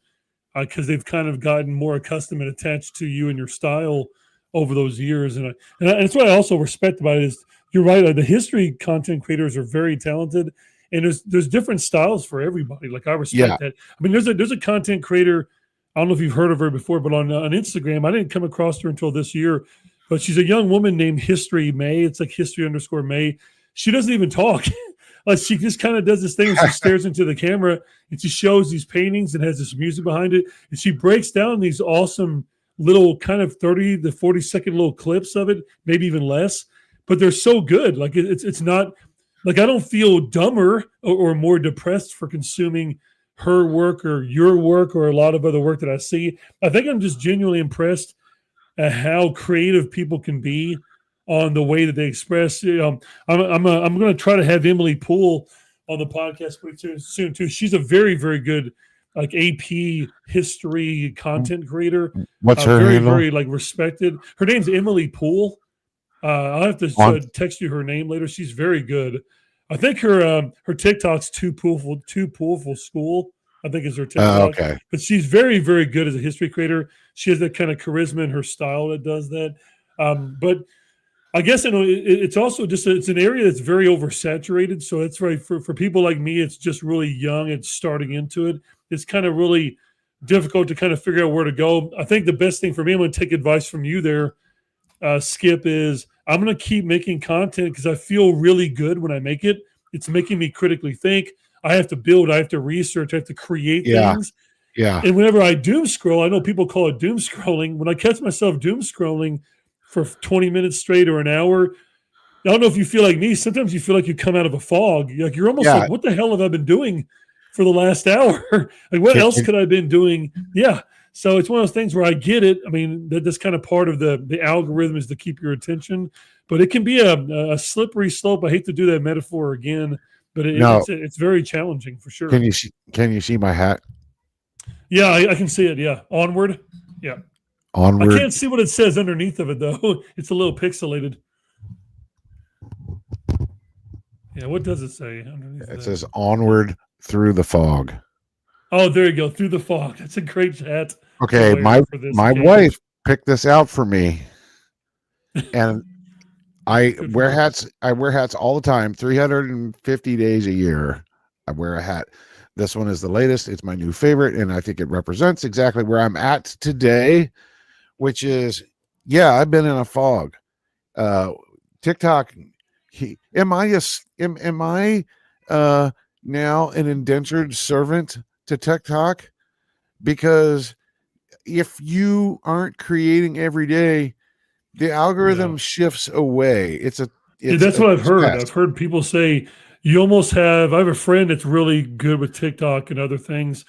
because they've kind of gotten more accustomed and attached to you and your style over those years. And that's what I also respect about it is you're right. The history content creators are very talented, and there's different styles for everybody. Like I Yeah. respect that. I mean, there's a content creator. I don't know if you've heard of her before, but on Instagram, I didn't come across her until this year. But she's a young woman named History May. It's like history_May. She doesn't even talk. Like she just kind of does this thing where she stares into the camera and she shows these paintings and has this music behind it, and she breaks down these awesome little kind of 30 to 40-second little clips of it, maybe even less, but they're so good. Like it's not like I don't feel dumber or more depressed for consuming her work or your work or a lot of other work that I see. I think I'm just genuinely impressed at how creative people can be on the way that they express. I'm going to try to have Emily Poole on the podcast pretty soon too. She's a very very good like AP history content creator. What's her Very handle? very like respected. Her name's Emily Poole. I'll have to On, text you her name later. She's very good. I think her TikTok's too poolful school. I think is her TikTok, okay. but she's very very good as a history creator. She has that kind of charisma in her style that does that. But I guess it's also just it's an area that's very oversaturated. So it's right for people like me. It's just really young. It's starting into it. It's kind of really difficult to kind of figure out where to go. I think the best thing for me, I'm going to take advice from you there, Skip, is I'm going to keep making content because I feel really good when I make it. It's making me critically think. I have to build, I have to research, I have to create Yeah. things. Yeah. And whenever I doom scroll, I know people call it doom scrolling. When I catch myself doom scrolling for 20 minutes straight or an hour, I don't know if you feel like me. Sometimes you feel like you come out of a fog. You're almost Yeah. like, what the hell have I been doing for the last hour? Like, what else could I have been doing? Yeah. So it's one of those things where I get it. I mean, that's kind of part of the algorithm is to keep your attention, but it can be a slippery slope. I hate to do that metaphor again, but No. it's very challenging for sure. Can you see my hat? Yeah, I can see it. Yeah. Onward. Yeah. Onward. I can't see what it says underneath of it though. It's a little pixelated. Yeah, what does it say underneath? It says onward through the fog. Oh, there you go. Through the fog. That's a great hat. Okay, my wife picked this out for me, and I wear hats. I wear hats all the time. 350 days a year, I wear a hat. This one is the latest. It's my new favorite, and I think it represents exactly where I'm at today, which is, yeah, I've been in a fog. TikTok. Am I now an indentured servant to TikTok? Because if you aren't creating every day, the algorithm shifts away. That's what I've heard. I've heard people say you almost have. I have a friend that's really good with TikTok and other things,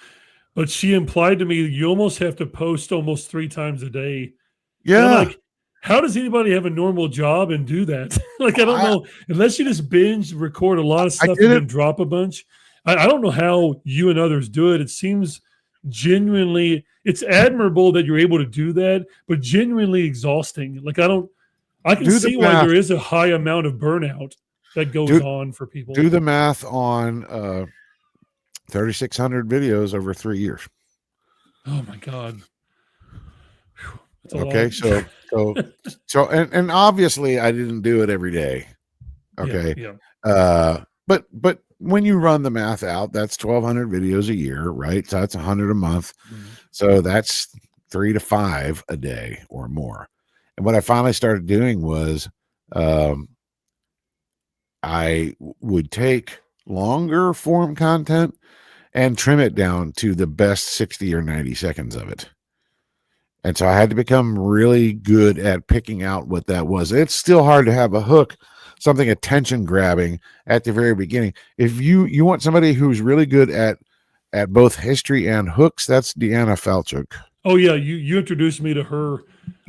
but she implied to me that you almost have to post almost 3 times a day. Yeah. And I'm like, how does anybody have a normal job and do that? Like, I don't know. Unless you just binge record a lot of stuff and then drop a bunch. I don't know how you and others do it. It seems genuinely, it's admirable that you're able to do that, but genuinely exhausting. Like, I can see why there is a high amount of burnout that goes on for people. Do the math on 3,600 videos over 3 years. Oh my God. Okay, so and obviously I didn't do it every day. Okay. Yeah. But when you run the math out, that's 1,200 videos a year, right? So that's 100 a month. Mm-hmm. So that's 3 to 5 a day or more. And what I finally started doing was I would take longer form content and trim it down to the best 60 or 90 seconds of it. And so I had to become really good at picking out what that was. It's still hard to have a hook, something attention grabbing at the very beginning. If you want somebody who's really good at both history and hooks, that's Deanna Falchuk. Oh yeah, you introduced me to her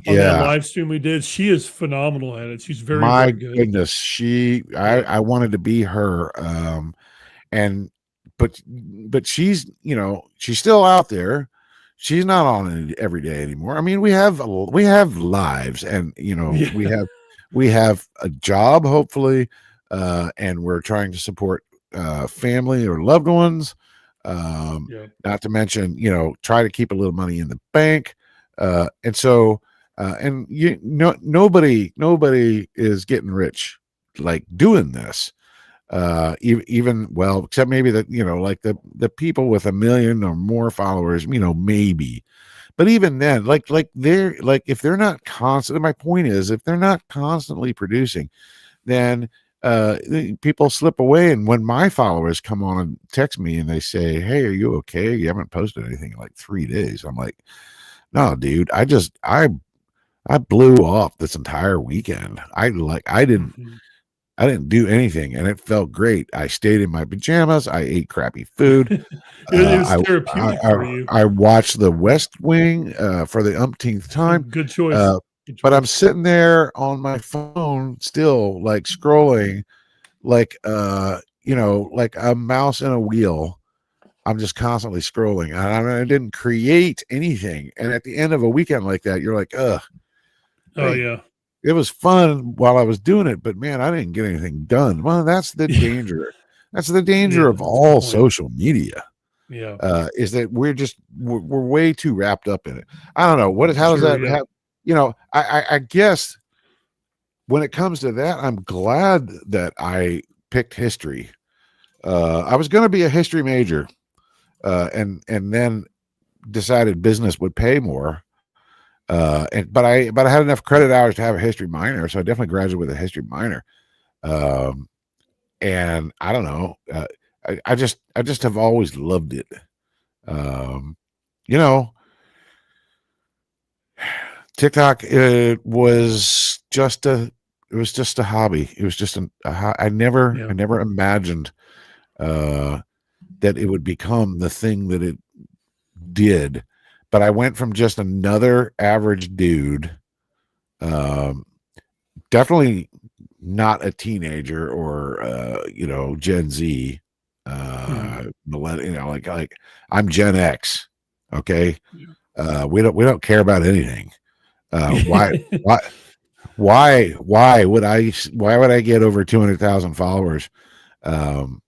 on that live stream we did. She is phenomenal at it. She's very very good. My goodness, I wanted to be her. But she's she's still out there. She's not on it every day anymore. I mean, we have lives, and we have a job, hopefully, and we're trying to support family or loved ones. Not to mention, try to keep a little money in the bank, and so nobody is getting rich like doing this. Even well, except maybe that, like the people with 1 million or more followers, maybe. But even then, like they're like, if they're not constant, my point is, if they're not constantly producing, then people slip away. And when my followers come on and text me and they say, "Hey, are you okay? You haven't posted anything in like 3 days." I'm like, "No, dude, I blew off this entire weekend. Mhm. I didn't do anything, and it felt great. I stayed in my pajamas. I ate crappy food. It was I, I therapeutic I for you. I watched The West Wing for the umpteenth time. Good choice. Uh, Good but I'm choice. sitting there on my phone still, like scrolling, like like a mouse in a wheel. I'm just constantly scrolling, and I didn't create anything. And at the end of a weekend like that, you're like, ugh. Oh Hey, yeah. it was fun while I was doing it, but man, I didn't get anything done. Well, that's the Yeah. danger. That's the danger Yeah. of That's a good all point. social media. Yeah. Is that we're way too wrapped up in it. I don't know how does Sure. that Yeah. have, I guess when it comes to that, I'm glad that I picked history. I was going to be a history major, and then decided business would pay more. But I had enough credit hours to have a history minor, so I definitely graduated with a history minor. Um, and I don't know, I just have always loved it. Um, you know, TikTok, it was just a hobby. It was just I Yeah. never imagined uh, that it would become the thing that it did. But I went from just another average dude, um, definitely not a teenager or Gen Z, Mhm. millennial, like I'm Gen X. Okay. Yeah. We don't care about anything. Uh, why Yeah. why why would I get over 200,000 followers um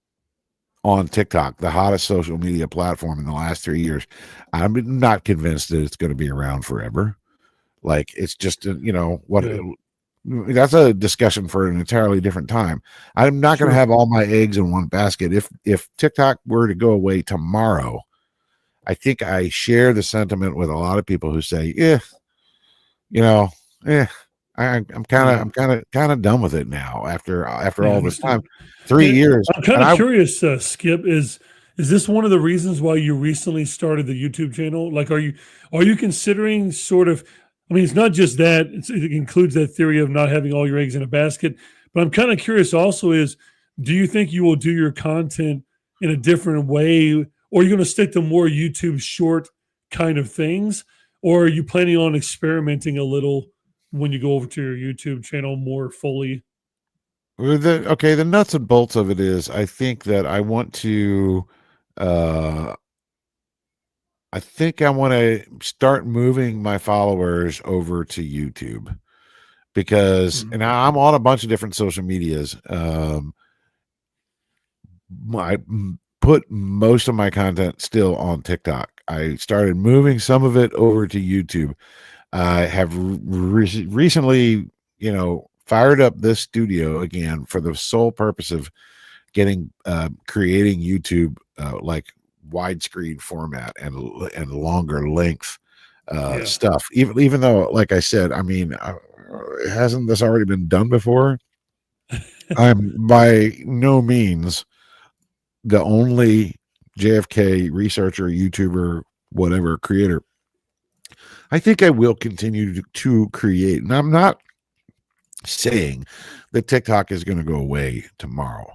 on TikTok, the hottest social media platform in the last 3 years? I'm not convinced that it's going to be around forever. Like, it's just what Yeah. that's a discussion for an entirely different time. I'm not going to Sure. have all my eggs in one basket. If TikTok were to go away tomorrow, I think I share the sentiment with a lot of people who say, "Yeah, you know, eh, I'm Yeah. kind of done with it now after Yeah. all this time, Understood. 3 years." I'm kind And of I curious, Skip. Is this one of the reasons why you recently started the YouTube channel? Like, are you considering sort of? I mean, it's not just that; it includes that theory of not having all your eggs in a basket. But I'm kind of curious. Also, do you think you will do your content in a different way, or are you going to stick to more YouTube short kind of things, or are you planning on experimenting a little when you go over to your YouTube channel more fully? the nuts and bolts of it is, I think that uh I think I want to start moving my followers over to YouTube, because, Mhm. and I'm on a bunch of different social medias. I put most of my content still on TikTok. I started moving some of it over to YouTube. I have recently, fired up this studio again for the sole purpose of creating YouTube, like widescreen format and longer length Yeah. stuff. Even though, like I said, I mean, hasn't this already been done before? I'm by no means the only JFK researcher, YouTuber, whatever creator. I think I will continue to create, and I'm not saying that TikTok is going to go away tomorrow.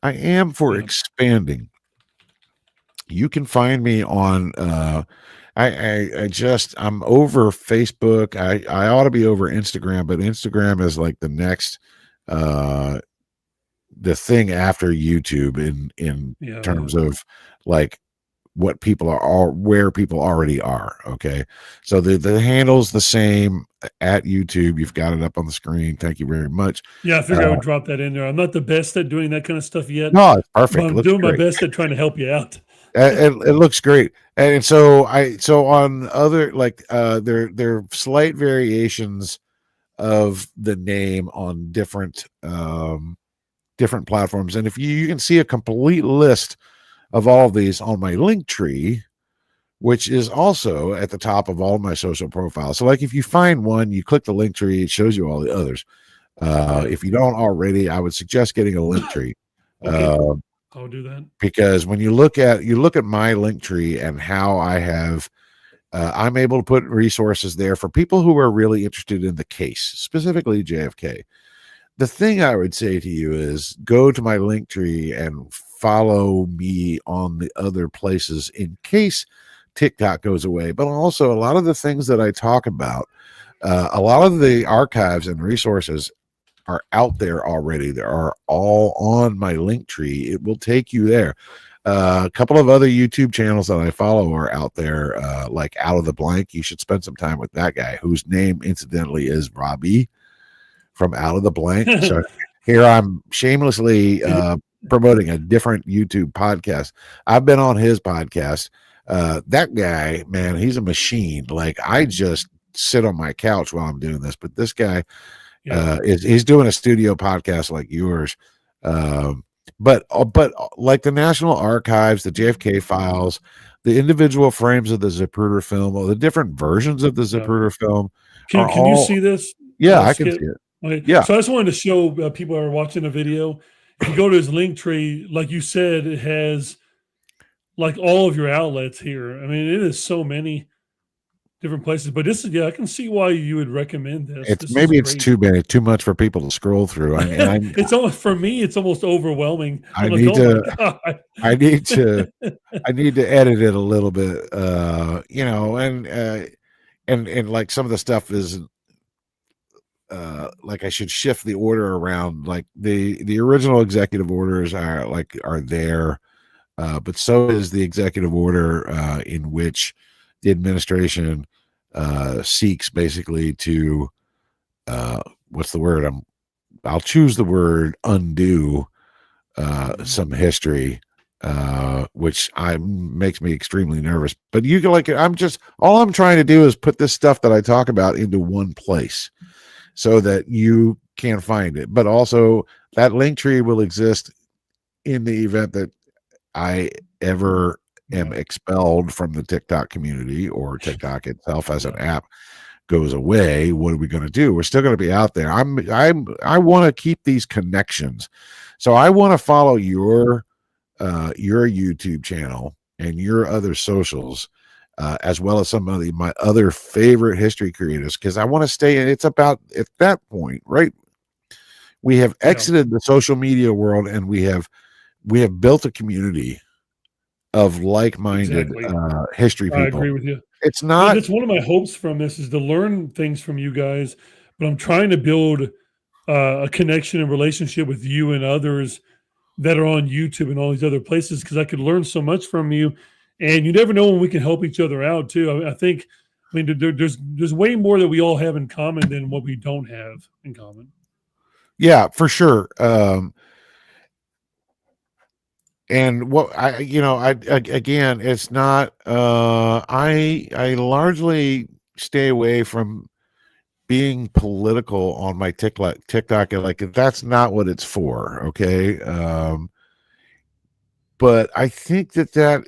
I am for Yeah. expanding. You can find me on I'm over Facebook. I ought to be over Instagram, but Instagram is like the next uh the thing after YouTube in Yeah. Yeah. terms of like what people are where people already are. Okay. So the handle's the same at YouTube. You've got it up on the screen. Thank you very much. Yeah, I figured I Uh would drop that in there. I'm not the best at doing that kind of stuff yet, no, it's but perfect. It I'm looks doing my great. best at trying to help you out. It looks great. And so on other, like, there are slight variations of the name on different platforms. And if you can see a complete list of all of these on my link tree, which is also at the top of all my social profiles. So like if you find one, you click the link tree, it shows you all the others. If you don't already, I would suggest getting a link tree. Okay, I'll do that. Because when you look at my link tree and how I have I'm able to put resources there for people who are really interested in the case, specifically JFK. The thing I would say to you is go to my link tree and follow me on the other places in case TikTok goes away. But also a lot of the things that I talk about, a lot of the archives and resources are out there already. They are all on my link tree. It will take you there. A couple of other YouTube channels that I follow are out there, like Out of the Blank. You should spend some time with that guy, whose name, incidentally, is Robbie from Out of the Blank. So here I'm shamelessly promoting a different YouTube podcast. I've been on his podcast. That guy, man, he's a machine. Like I just sit on my couch while I'm doing this, but this guy he's doing a studio podcast like yours. But like the National Archives, the JFK files, the individual frames of the Zapruder film, or the different versions of the Zapruder film. Can you see this? Yeah, I can see it. Okay. Yeah. So I just wanted to show people who are watching the video. If you go to his link tree, like you said, it has like all of your outlets here. I mean, it is so many different places. But this is I can see why you would recommend this. It's too much for people to scroll through. I mean, it's almost for me. It's almost overwhelming. I need to edit it a little bit. And like some of the stuff is. Like I should shift the order around. Like the original executive orders are there, but so is the executive order in which the administration seeks basically to what's the word? I'll choose the word undo some history, which makes me extremely nervous. But you can all I'm trying to do is put this stuff that I talk about into one place, so that you can find it. But also that link tree will exist in the event that I ever am expelled from the TikTok community, or TikTok itself as an app goes away. What are we going to do? We're still going to be out there. I want to keep these connections. So I want to follow your YouTube channel and your other socials, as well as some of my other favorite history creators, because I want to stay in. It's about at that point, right? We have exited the social media world, and we have built a community of like-minded history people. I agree with you. It's not. That's one of my hopes from this is to learn things from you guys, but I'm trying to build a connection and relationship with you and others that are on YouTube and all these other places, because I could learn so much from you. And you never know when we can help each other out too. I think, there's way more that we all have in common than what we don't have in common. Yeah, for sure. And what again, it's not. I largely stay away from being political on my TikTok. Like that's not what it's for. Okay. But I think that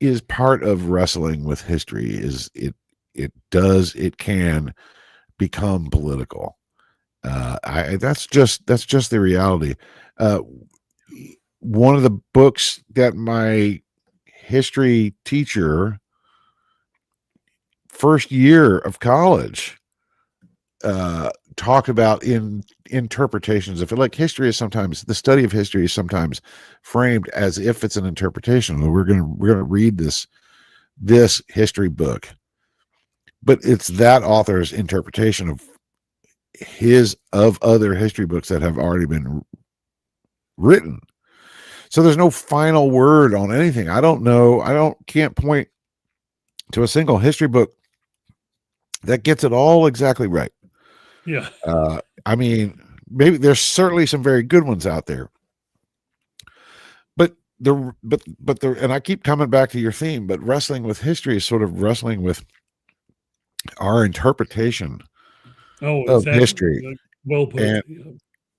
is part of wrestling with history. Is it can become political. That's just the reality. One of the books that my history teacher first year of college talked about in interpretations of it. Like history is sometimes, the study of history is sometimes framed as if it's an interpretation. We're gonna read this history book, but it's that author's interpretation of other history books that have already been written. So there's no final word on anything. I don't know. Can't point to a single history book that gets it all exactly right. Yeah. I mean, maybe there's certainly some very good ones out there, but and I keep coming back to your theme, but wrestling with history is sort of wrestling with our interpretation Oh, of exactly. history. Like, well put. And Yeah,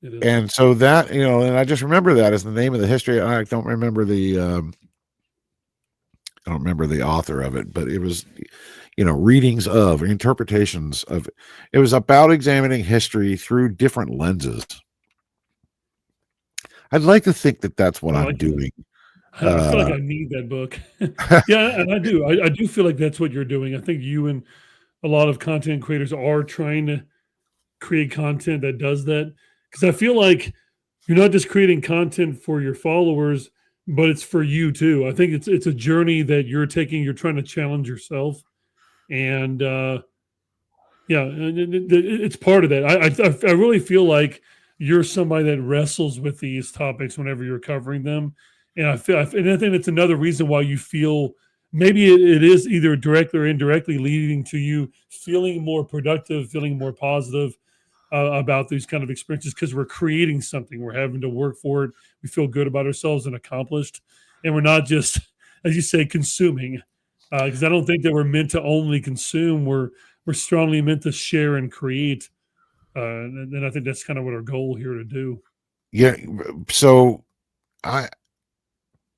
it is. and so that, and I just remember that as the name of the history. I don't remember I don't remember the author of it, but it was, readings of, interpretations of. It was about examining history through different lenses. I'd like to think that that's what I I'm like that. doing. I feel like Uh, I need that book. Yeah, and I do. I do feel like that's what you're doing. I think you and a lot of content creators are trying to create content that does that, because I feel like you're not just creating content for your followers, but it's for you too. I think it's a journey that you're taking. You're trying to challenge yourself, and yeah, and it's part of that. I really feel like you're somebody that wrestles with these topics whenever you're covering them, and and I think it's another reason why you feel maybe it is either directly or indirectly leading to you feeling more productive, feeling more positive about these kind of experiences, because we're creating something, we're having to work for it, we feel good about ourselves and accomplished, and we're not just, as you say, consuming. Because I don't think that we're meant to only consume. We're strongly meant to share and create, and I think that's kind of what our goal here to do. yeah. So I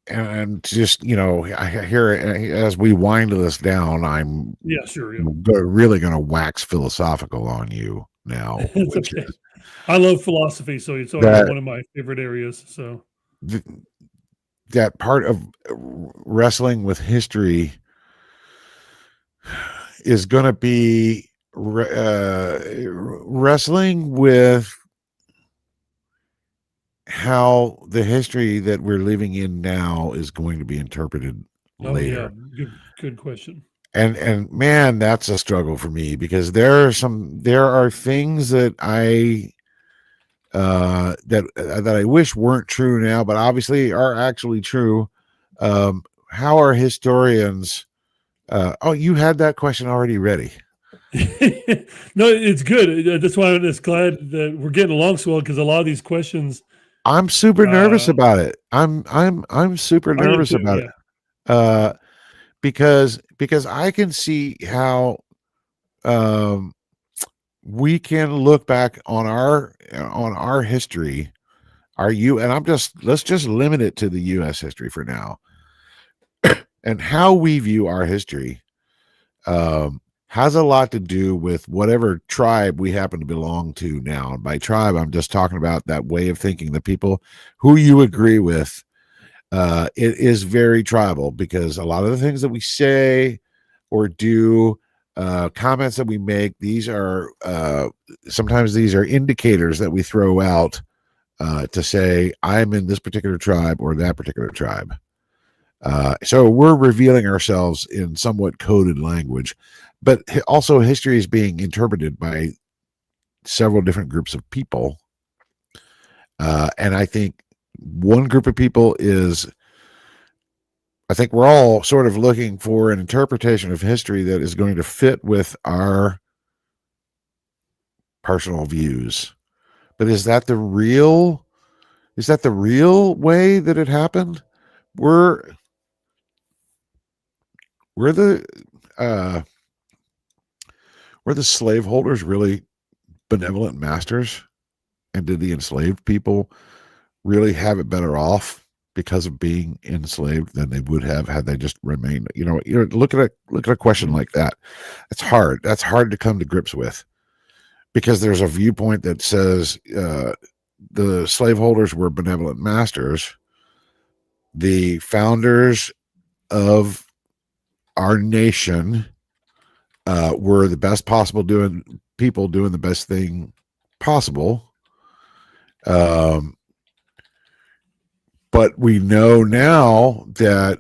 and just I hear as we wind this down, I'm Yeah, sure, yeah. really going to wax philosophical on you now, It's which okay. is I love philosophy, so it's always that one of my favorite areas. So th- that part of wrestling with history is going to be wrestling with how the history that we're living in now is going to be interpreted oh yeah, later. good question. And man, that's a struggle for me, because there are things that that I wish weren't true now, but obviously are actually true. How are historians? Oh, you had that question already ready. No, it's good. That's why I'm just glad that we're getting along so well, because a lot of these questions, I'm super nervous uh, about it. I'm super I am nervous too. about it. Yeah. Uh, because I can see how um we can look back on our history, and let's just limit it to the US history for now, and how we view our history has a lot to do with whatever tribe we happen to belong to now. And by tribe, I'm just talking about that way of thinking, the people who you agree with. It is very tribal, because a lot of the things that we say or do, comments that we make, these are sometimes these are indicators that we throw out to say, I'm in this particular tribe or that particular tribe. So we're revealing ourselves in somewhat coded language, but also history is being interpreted by several different groups of people. And I think one group of people is, I think we're all sort of looking for an interpretation of history that is going to fit with our personal views. But is that the real way that it happened? Were were the uh were the slaveholders really benevolent masters? And did the enslaved people really have it better off because of being enslaved than they would have had they just remained? Look at a question Mhm. like that. It's hard. That's hard to come to grips with, because there's a viewpoint that says the slaveholders were benevolent masters. The founders of our nation were the best possible people doing the best thing possible. But we know now that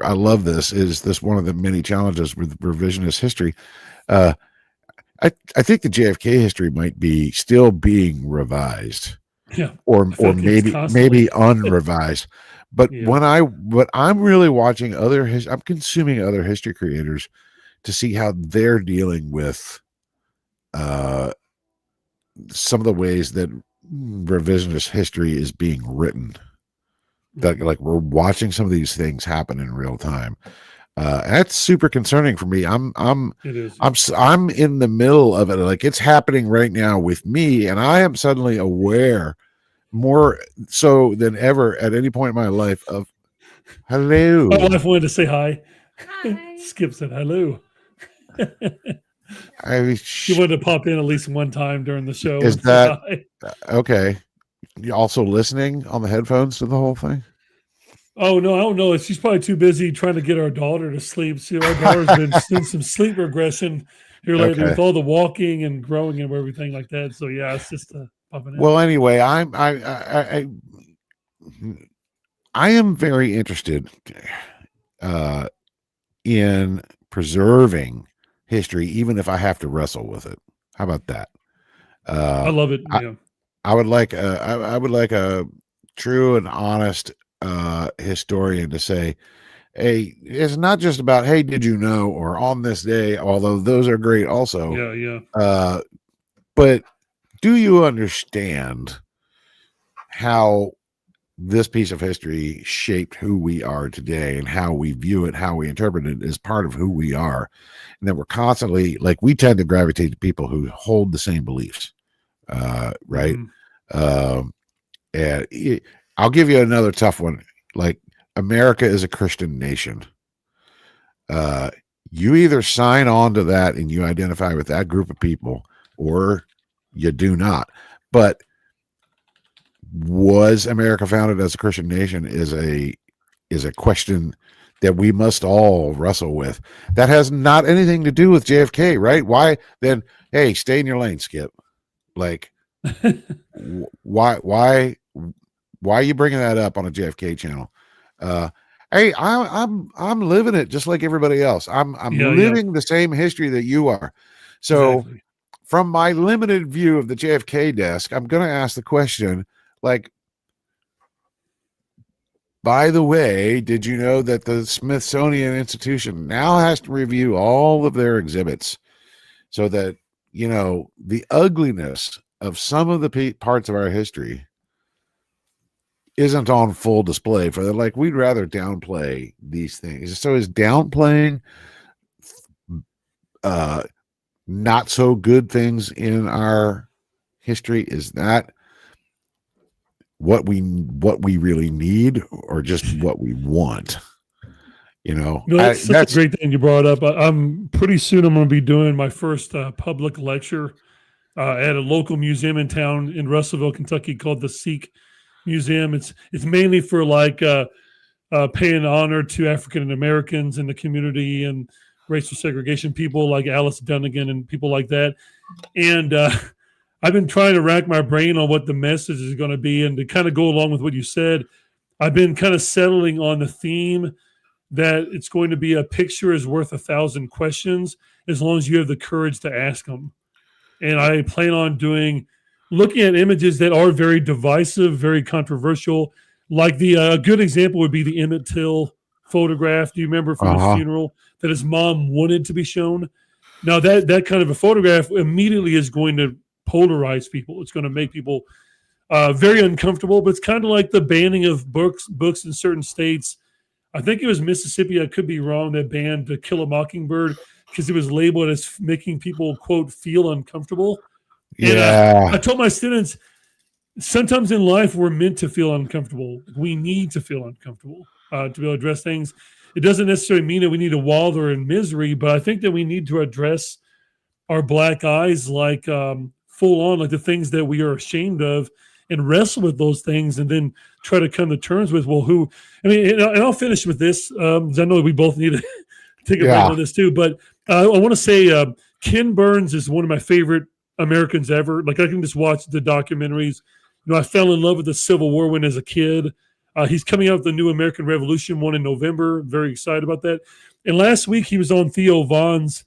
I love this. Is this one of the many challenges with revisionist history? Uh, I think the JFK history might be still being revised, Yeah. I feel or like it's maybe constantly. unrevised. But Yeah. I'm really watching I'm consuming other history creators to see how they're dealing with uh, some of the ways that revisionist history is being written. That, Mhm. like, we're watching some of these things happen in real time. That's super concerning for me. It is. I'm in the middle of it. Like it's happening right now with me, and I am suddenly aware more so than ever at any point in my life of hello. My wife wanted to say hi. Hi. Skip said hello. She Is wanted to pop in at least one time during the show and say that hi. okay? You also listening on the headphones to the whole thing? Oh no, I don't know. She's probably too busy trying to get our daughter to sleep. See, our daughter's been doing some sleep regression here lately Okay. with all the walking and growing and everything like that. So yeah, it's just popping in. Well, anyway, I am very interested in preserving history, even if I have to wrestle with it. How about that? I love it. Yeah. I would like I would like a true and honest historian to say, hey, it's not just about hey, did you know, or on this day, although those are great also. Yeah. But do you understand how this piece of history shaped who we are today and how we view it, how we interpret it as part of who we are? And that we're constantly like we tend to gravitate to people who hold the same beliefs. Right. And I'll give you another tough one. Like America is a Christian nation. You either sign on to that and you identify with that group of people, or you do not. But was America founded as a Christian nation is a question that we must all wrestle with. That has not anything to do with JFK, right? Why then? Hey, stay in your lane, Skip. Like, why are you bringing that up on a JFK channel? Hey, I'm living it just like everybody else. I'm living the same history that you are. So, exactly. From my limited view of the JFK desk, I'm going to ask the question, like, by the way, did you know that the Smithsonian Institution now has to review all of their exhibits so that, you know, the ugliness of some of the parts of our history isn't on full display for them? Like, we'd rather downplay these things. So is downplaying not so good things in our history, is that what we really need, or just what we want? You know, no, that's such a great thing you brought up. I'm pretty soon I'm going to be doing my first public lecture at a local museum in town in Russellville, Kentucky, called the Sikh Museum. It's mainly for like paying honor to African Americans in the community and racial segregation people like Alice Dunnigan and people like that. And I've been trying to rack my brain on what the message is going to be, and to kind of go along with what you said, I've been kind of settling on the theme that it's going to be a picture is worth 1,000 questions as long as you have the courage to ask them. And I plan on looking at images that are very divisive, very controversial. Like the good example would be the Emmett Till photograph. Do you remember from his funeral that his mom wanted to be shown? Now that kind of a photograph immediately is going to polarize people. It's going to make people very uncomfortable. But it's kind of like the banning of books in certain states. I think it was Mississippi, I could be wrong, that banned To Kill a Mockingbird because it was labeled as making people, quote, feel uncomfortable. Yeah. And I told my students, sometimes in life we're meant to feel uncomfortable. We need to feel uncomfortable to be able to address things. It doesn't necessarily mean that we need to wallow in misery, but I think that we need to address our black eyes like full on, like the things that we are ashamed of, and wrestle with those things, and then try to come to terms with, well, who, I mean, and I'll finish with this, because I know we both need to take a break on this too, but I want to say Ken Burns is one of my favorite Americans ever. Like, I can just watch the documentaries. You know, I fell in love with the Civil War when as a kid. He's coming out with the new American Revolution one in November. Very excited about that. And last week he was on Theo Vaughn's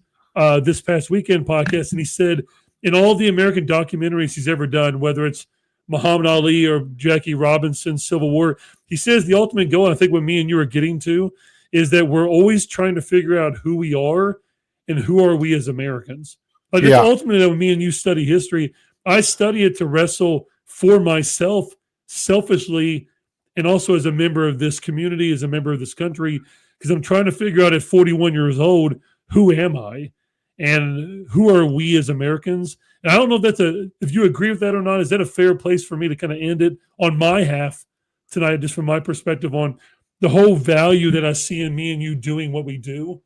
this past weekend podcast, and he said in all the American documentaries he's ever done, whether it's Muhammad Ali or Jackie Robinson's Civil War, he says the ultimate goal, and I think what me and you are getting to, is that we're always trying to figure out who we are and who are we as Americans. Like, it's ultimately when me and you study history, I study it to wrestle for myself selfishly, and also as a member of this community, as a member of this country, because I'm trying to figure out at 41 years old, who am I and who are we as Americans? And I don't know if you agree with that or not. Is that a fair place for me to kind of end it on my half tonight, just from my perspective on the whole value that I see in me and you doing what we do,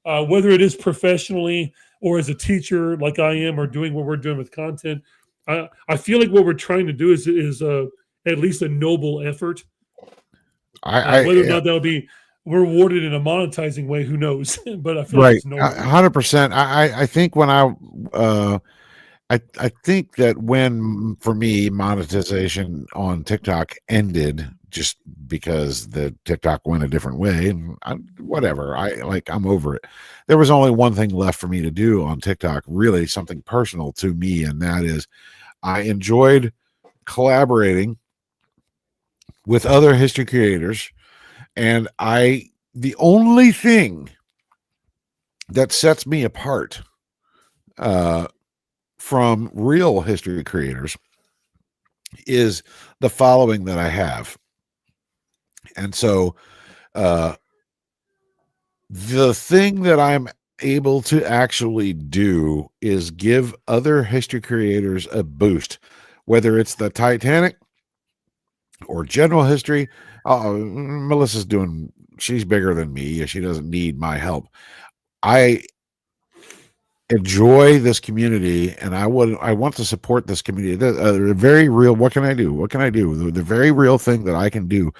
whether it is professionally or as a teacher like I am, or doing what we're doing with content. I feel like what we're trying to do is at least a noble effort. Whether or I not that'll be rewarded in a monetizing way, who knows? But I feel like right, it's noble. 100%. I think when I think that when, for me, monetization on TikTok ended just because the TikTok went a different way, and whatever, I'm over it. There was only one thing left for me to do on TikTok, really something personal to me, and that is I enjoyed collaborating with other history creators, and the only thing that sets me apart from real history creators is the following that I have. And so the thing that I'm able to actually do is give other history creators a boost, whether it's the Titanic or general history. Melissa's she's bigger than me. She doesn't need my help. I enjoy this community, and I want to support this community. The very real, what can I do? What can I do? The very real thing that I can do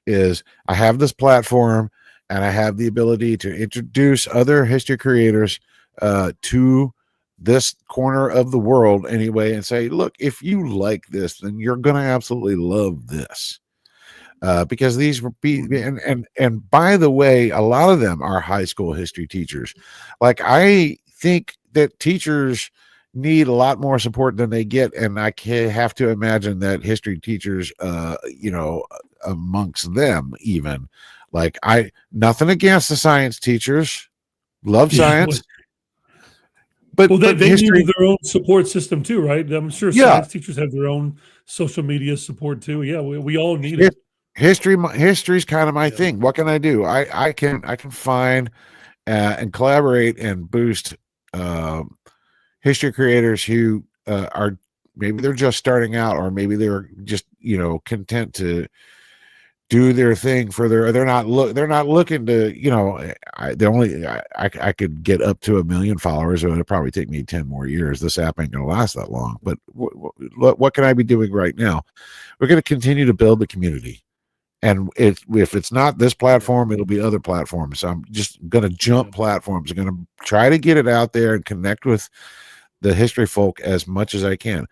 is I have this platform, and I have the ability to introduce other history creators to this corner of the world anyway, and say, look, if you like this, then you're going to absolutely love this. Because these would be, and by the way, a lot of them are high school history teachers. Like, I think that teachers need a lot more support than they get, and I have to imagine that history teachers, amongst them, even, like, nothing against the science teachers, love science, but they history, need their own support system too, right? I'm sure yeah, science teachers have their own social media support too. Yeah, we all need it. History's kind of my thing. What can I do? I can find and collaborate and boost history creators who are, maybe they're just starting out, or maybe they're just content to do their thing they're not looking to, I could get up to 1 million followers. It would probably take me 10 more years. This app ain't gonna last that long. But what can I be doing right now? We're going to continue to build the community. And if it's not this platform, it'll be other platforms. So I'm just going to jump platforms. I'm going to try to get it out there and connect with the history folk as much as I can.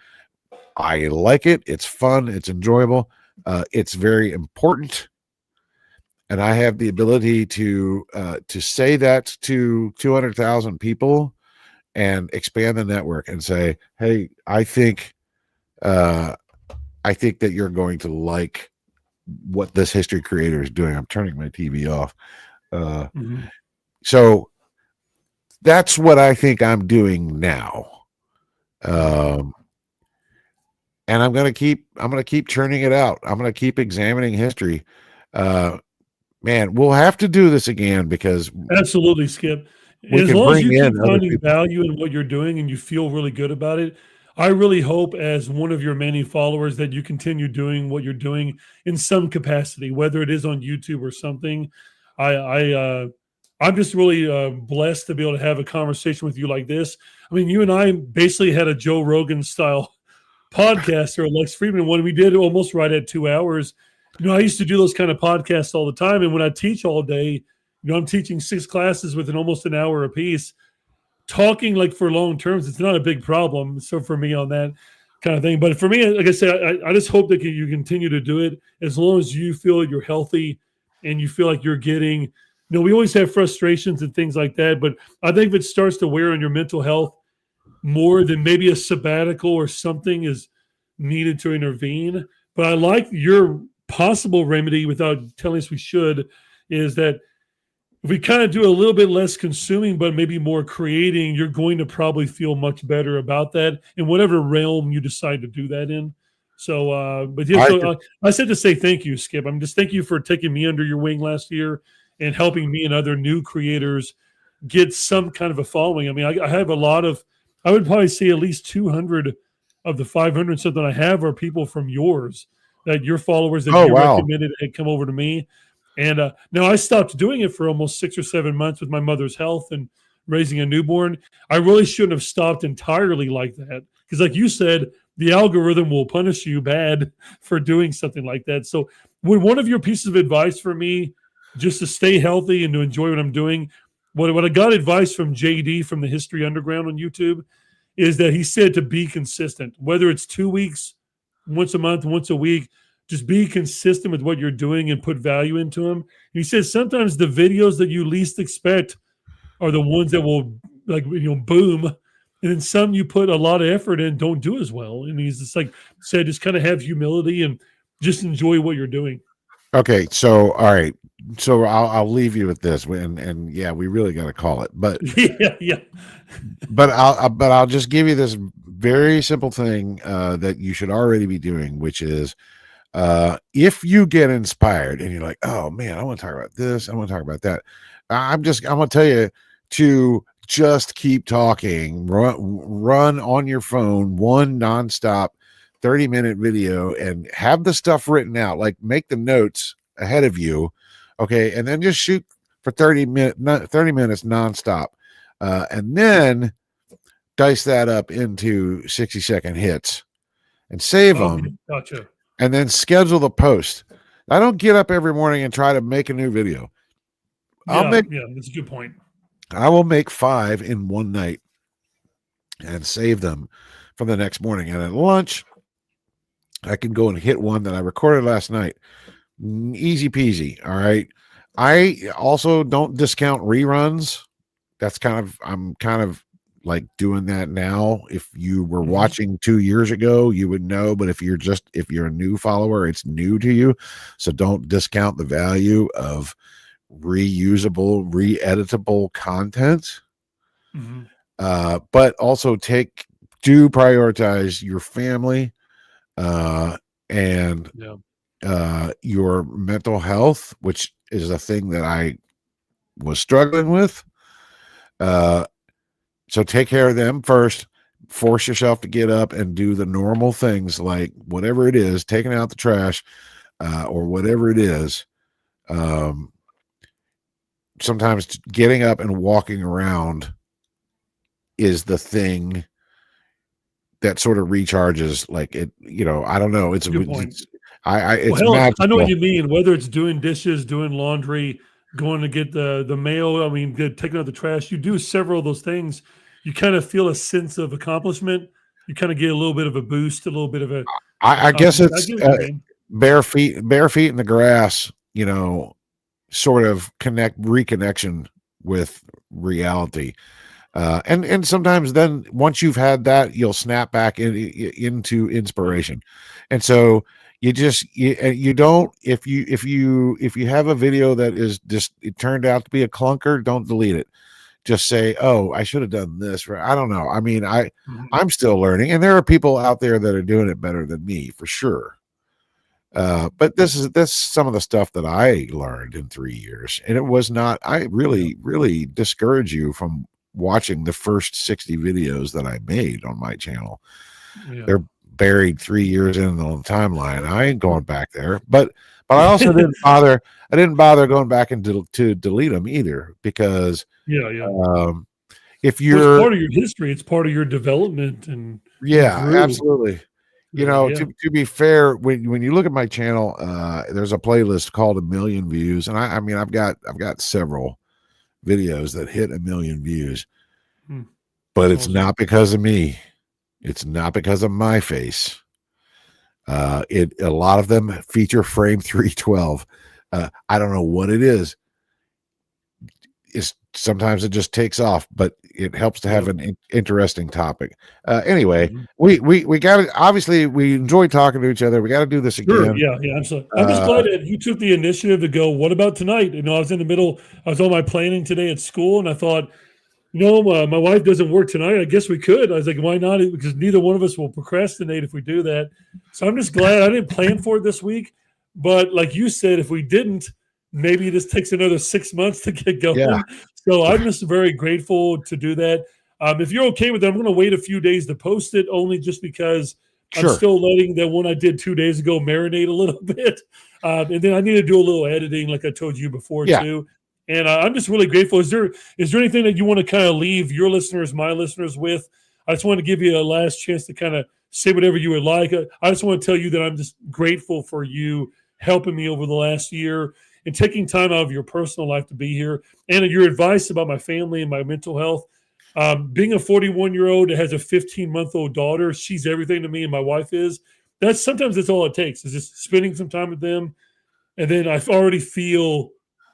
I like it. It's fun. It's enjoyable. It's very important. And I have the ability to say that to 200,000 people and expand the network and say, hey, I think that you're going to like what this history creator is doing. I'm turning my TV off. So that's what I think I'm doing now. And I'm going to keep churning it out. I'm going to keep examining history. Man, we'll have to do this again, because absolutely, Skip. As long as you keep finding value in what you're doing and you feel really good about it, I really hope, as one of your many followers, that you continue doing what you're doing in some capacity, whether it is on YouTube or something. I'm just really blessed to be able to have a conversation with you like this. I mean, you and I basically had a Joe Rogan style podcast, or Lex Friedman one. We did almost right at 2 hours. I used to do those kind of podcasts all the time. And when I teach all day, I'm teaching 6 classes within almost an hour apiece. Talking like for long terms, it's not a big problem. So for me on that kind of thing, but for me, like I said, I just hope that you continue to do it as long as you feel you're healthy and you feel like you're getting, we always have frustrations and things like that, but I think if it starts to wear on your mental health more, than maybe a sabbatical or something is needed to intervene. But I like your possible remedy, without telling us we should, is that if we kind of do a little bit less consuming, but maybe more creating, you're going to probably feel much better about that in whatever realm you decide to do that in. So, but yeah, I said to say thank you, Skip. Thank you for taking me under your wing last year and helping me and other new creators get some kind of a following. I mean, I have a lot of, I would probably say at least 200 of the 500 something I have are people from yours, that your followers that Oh, you wow. recommended had come over to me. And now I stopped doing it for almost 6 or 7 months with my mother's health and raising a newborn. I really shouldn't have stopped entirely like that. Because, like you said, the algorithm will punish you bad for doing something like that. So, would one of your pieces of advice for me just to stay healthy and to enjoy what I'm doing? What I got advice from JD from the History Underground on YouTube is that he said to be consistent, whether it's 2 weeks, once a month, once a week, just be consistent with what you're doing and put value into them. And he says sometimes the videos that you least expect are the ones that will boom. And then some you put a lot of effort in don't do as well. And he's just like said, just kind of have humility and just enjoy what you're doing. Okay, so all right, so I'll leave you with this, and yeah, we really got to call it, but Yeah. I'll just give you this very simple thing that you should already be doing, which is if you get inspired and you're like, oh man, I want to talk about this, I want to talk about that. I'm going to tell you to just keep talking, run on your phone, one nonstop 30-minute video and have the stuff written out, like make the notes ahead of you. Okay. And then just shoot for 30 minutes nonstop. And then dice that up into 60-second hits and save them. Okay, gotcha. And then schedule the post. I don't get up every morning and try to make a new video. Yeah, that's a good point. I will make 5 in one night and save them for the next morning. And at lunch, I can go and hit one that I recorded last night. Easy peasy. All right. I also don't discount reruns. I'm kind of like doing that now. If you were watching 2 years ago, you would know, but if you're a new follower, it's new to you. So don't discount the value of reusable, re-editable content. But also do prioritize your family and your mental health, which is a thing that I was struggling with. So take care of them first. Force yourself to get up and do the normal things, like whatever it is, taking out the trash, or whatever it is. Sometimes getting up and walking around is the thing that sort of recharges. Like it, I don't know. It's good point. It's I know what you mean. Whether it's doing dishes, doing laundry, going to get the mail, taking out the trash, you do several of those things. You kind of feel a sense of accomplishment. You kind of get a little bit of a boost, a little bit of a. I guess it's bare feet in the grass. Sort of reconnection with reality. And sometimes then once you've had that, you'll snap back into inspiration. And so you don't, if you have a video that is just, it turned out to be a clunker, don't delete it. Just say, oh, I should have done this. I don't know. I mean, I'm still learning, and there are people out there that are doing it better than me for sure. But this is some of the stuff that I learned in 3 years, and it was not. I really discourage you from watching the first 60 videos that I made on my channel. Yeah. They're buried 3 years in on the timeline. I ain't going back there, but I also didn't bother. I didn't bother going back and to delete them either, because if you're part of your history, it's part of your development, and absolutely. To be fair, when you look at my channel, there's a playlist called 1 Million Views, and I've got several videos that hit 1 million views, but it's not because of me. It's not because of my face. A lot of them feature frame 312. I don't know what it is. Sometimes it just takes off, but it helps to have an interesting topic. Anyway, we got it. Obviously, we enjoy talking to each other. We got to do this again. Yeah. Absolutely. I'm just glad that you took the initiative to go, what about tonight? I was in the middle. I was on my planning today at school, and I thought, my wife doesn't work tonight. I guess we could. I was like, why not? Because neither one of us will procrastinate if we do that. So I'm just glad I didn't plan for it this week. But like you said, if we didn't, maybe this takes another 6 months to get Yeah, going. So I'm just very grateful to do that. If you're okay with that, I'm going to wait a few days to post it, only just because I'm sure. still letting the one I did 2 days ago marinate a little bit. And then I need to do a little editing, like I told you before, Yeah. too. And I'm just really grateful. Is there anything that you want to kind of leave your listeners, my listeners, with? I just want to give you a last chance to kind of say whatever you would like. I just want to tell you that I'm just grateful for you helping me over the last year and taking time out of your personal life to be here, and your advice about my family and my mental health. Being a 41-year-old that has a 15-month-old daughter, she's everything to me, and my wife is. That's all it takes, is just spending some time with them, and then I already feel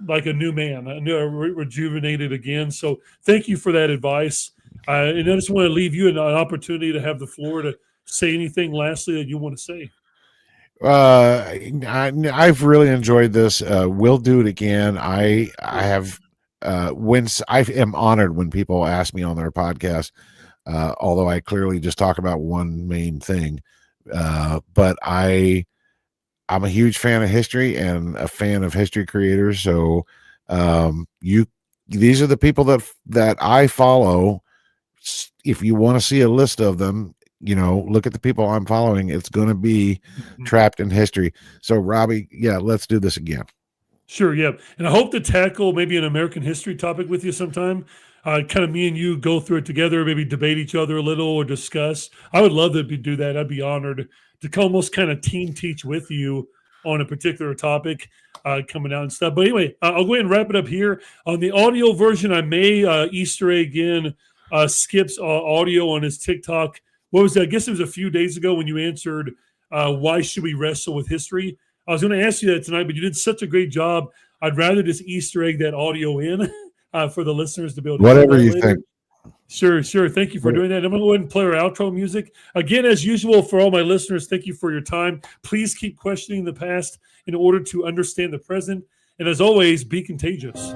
like a new man, rejuvenated again. So thank you for that advice. And I just want to leave you an opportunity to have the floor to say anything lastly that you want to say. I've really enjoyed this. We'll do it again. I have I am honored when people ask me on their podcast, although I clearly just talk about one main thing. But I'm a huge fan of history and a fan of history creators. So you these are the people that I follow. If you want to see a list of them, look at the people I'm following. It's going to be trapped in history. So Robbie, yeah, let's do this again. Sure, yeah. And I hope to tackle maybe an American history topic with you sometime. Kind of me and you go through it together, maybe debate each other a little or discuss. I would love to do that. I'd be honored to almost kind of team teach with you on a particular topic coming out and stuff. But anyway, I'll go ahead and wrap it up here. On the audio version, I may Easter egg in Skip's audio on his TikTok. What was that? I guess it was a few days ago when you answered, why should we wrestle with history? I was going to ask you that tonight, but you did such a great job. I'd rather just Easter egg that audio in for the listeners to be able to whatever hear that you later. think. Sure. Thank you for doing that. I'm going to go ahead and play our outro music. Again, as usual, for all my listeners, thank you for your time. Please keep questioning the past in order to understand the present. And as always, be contagious.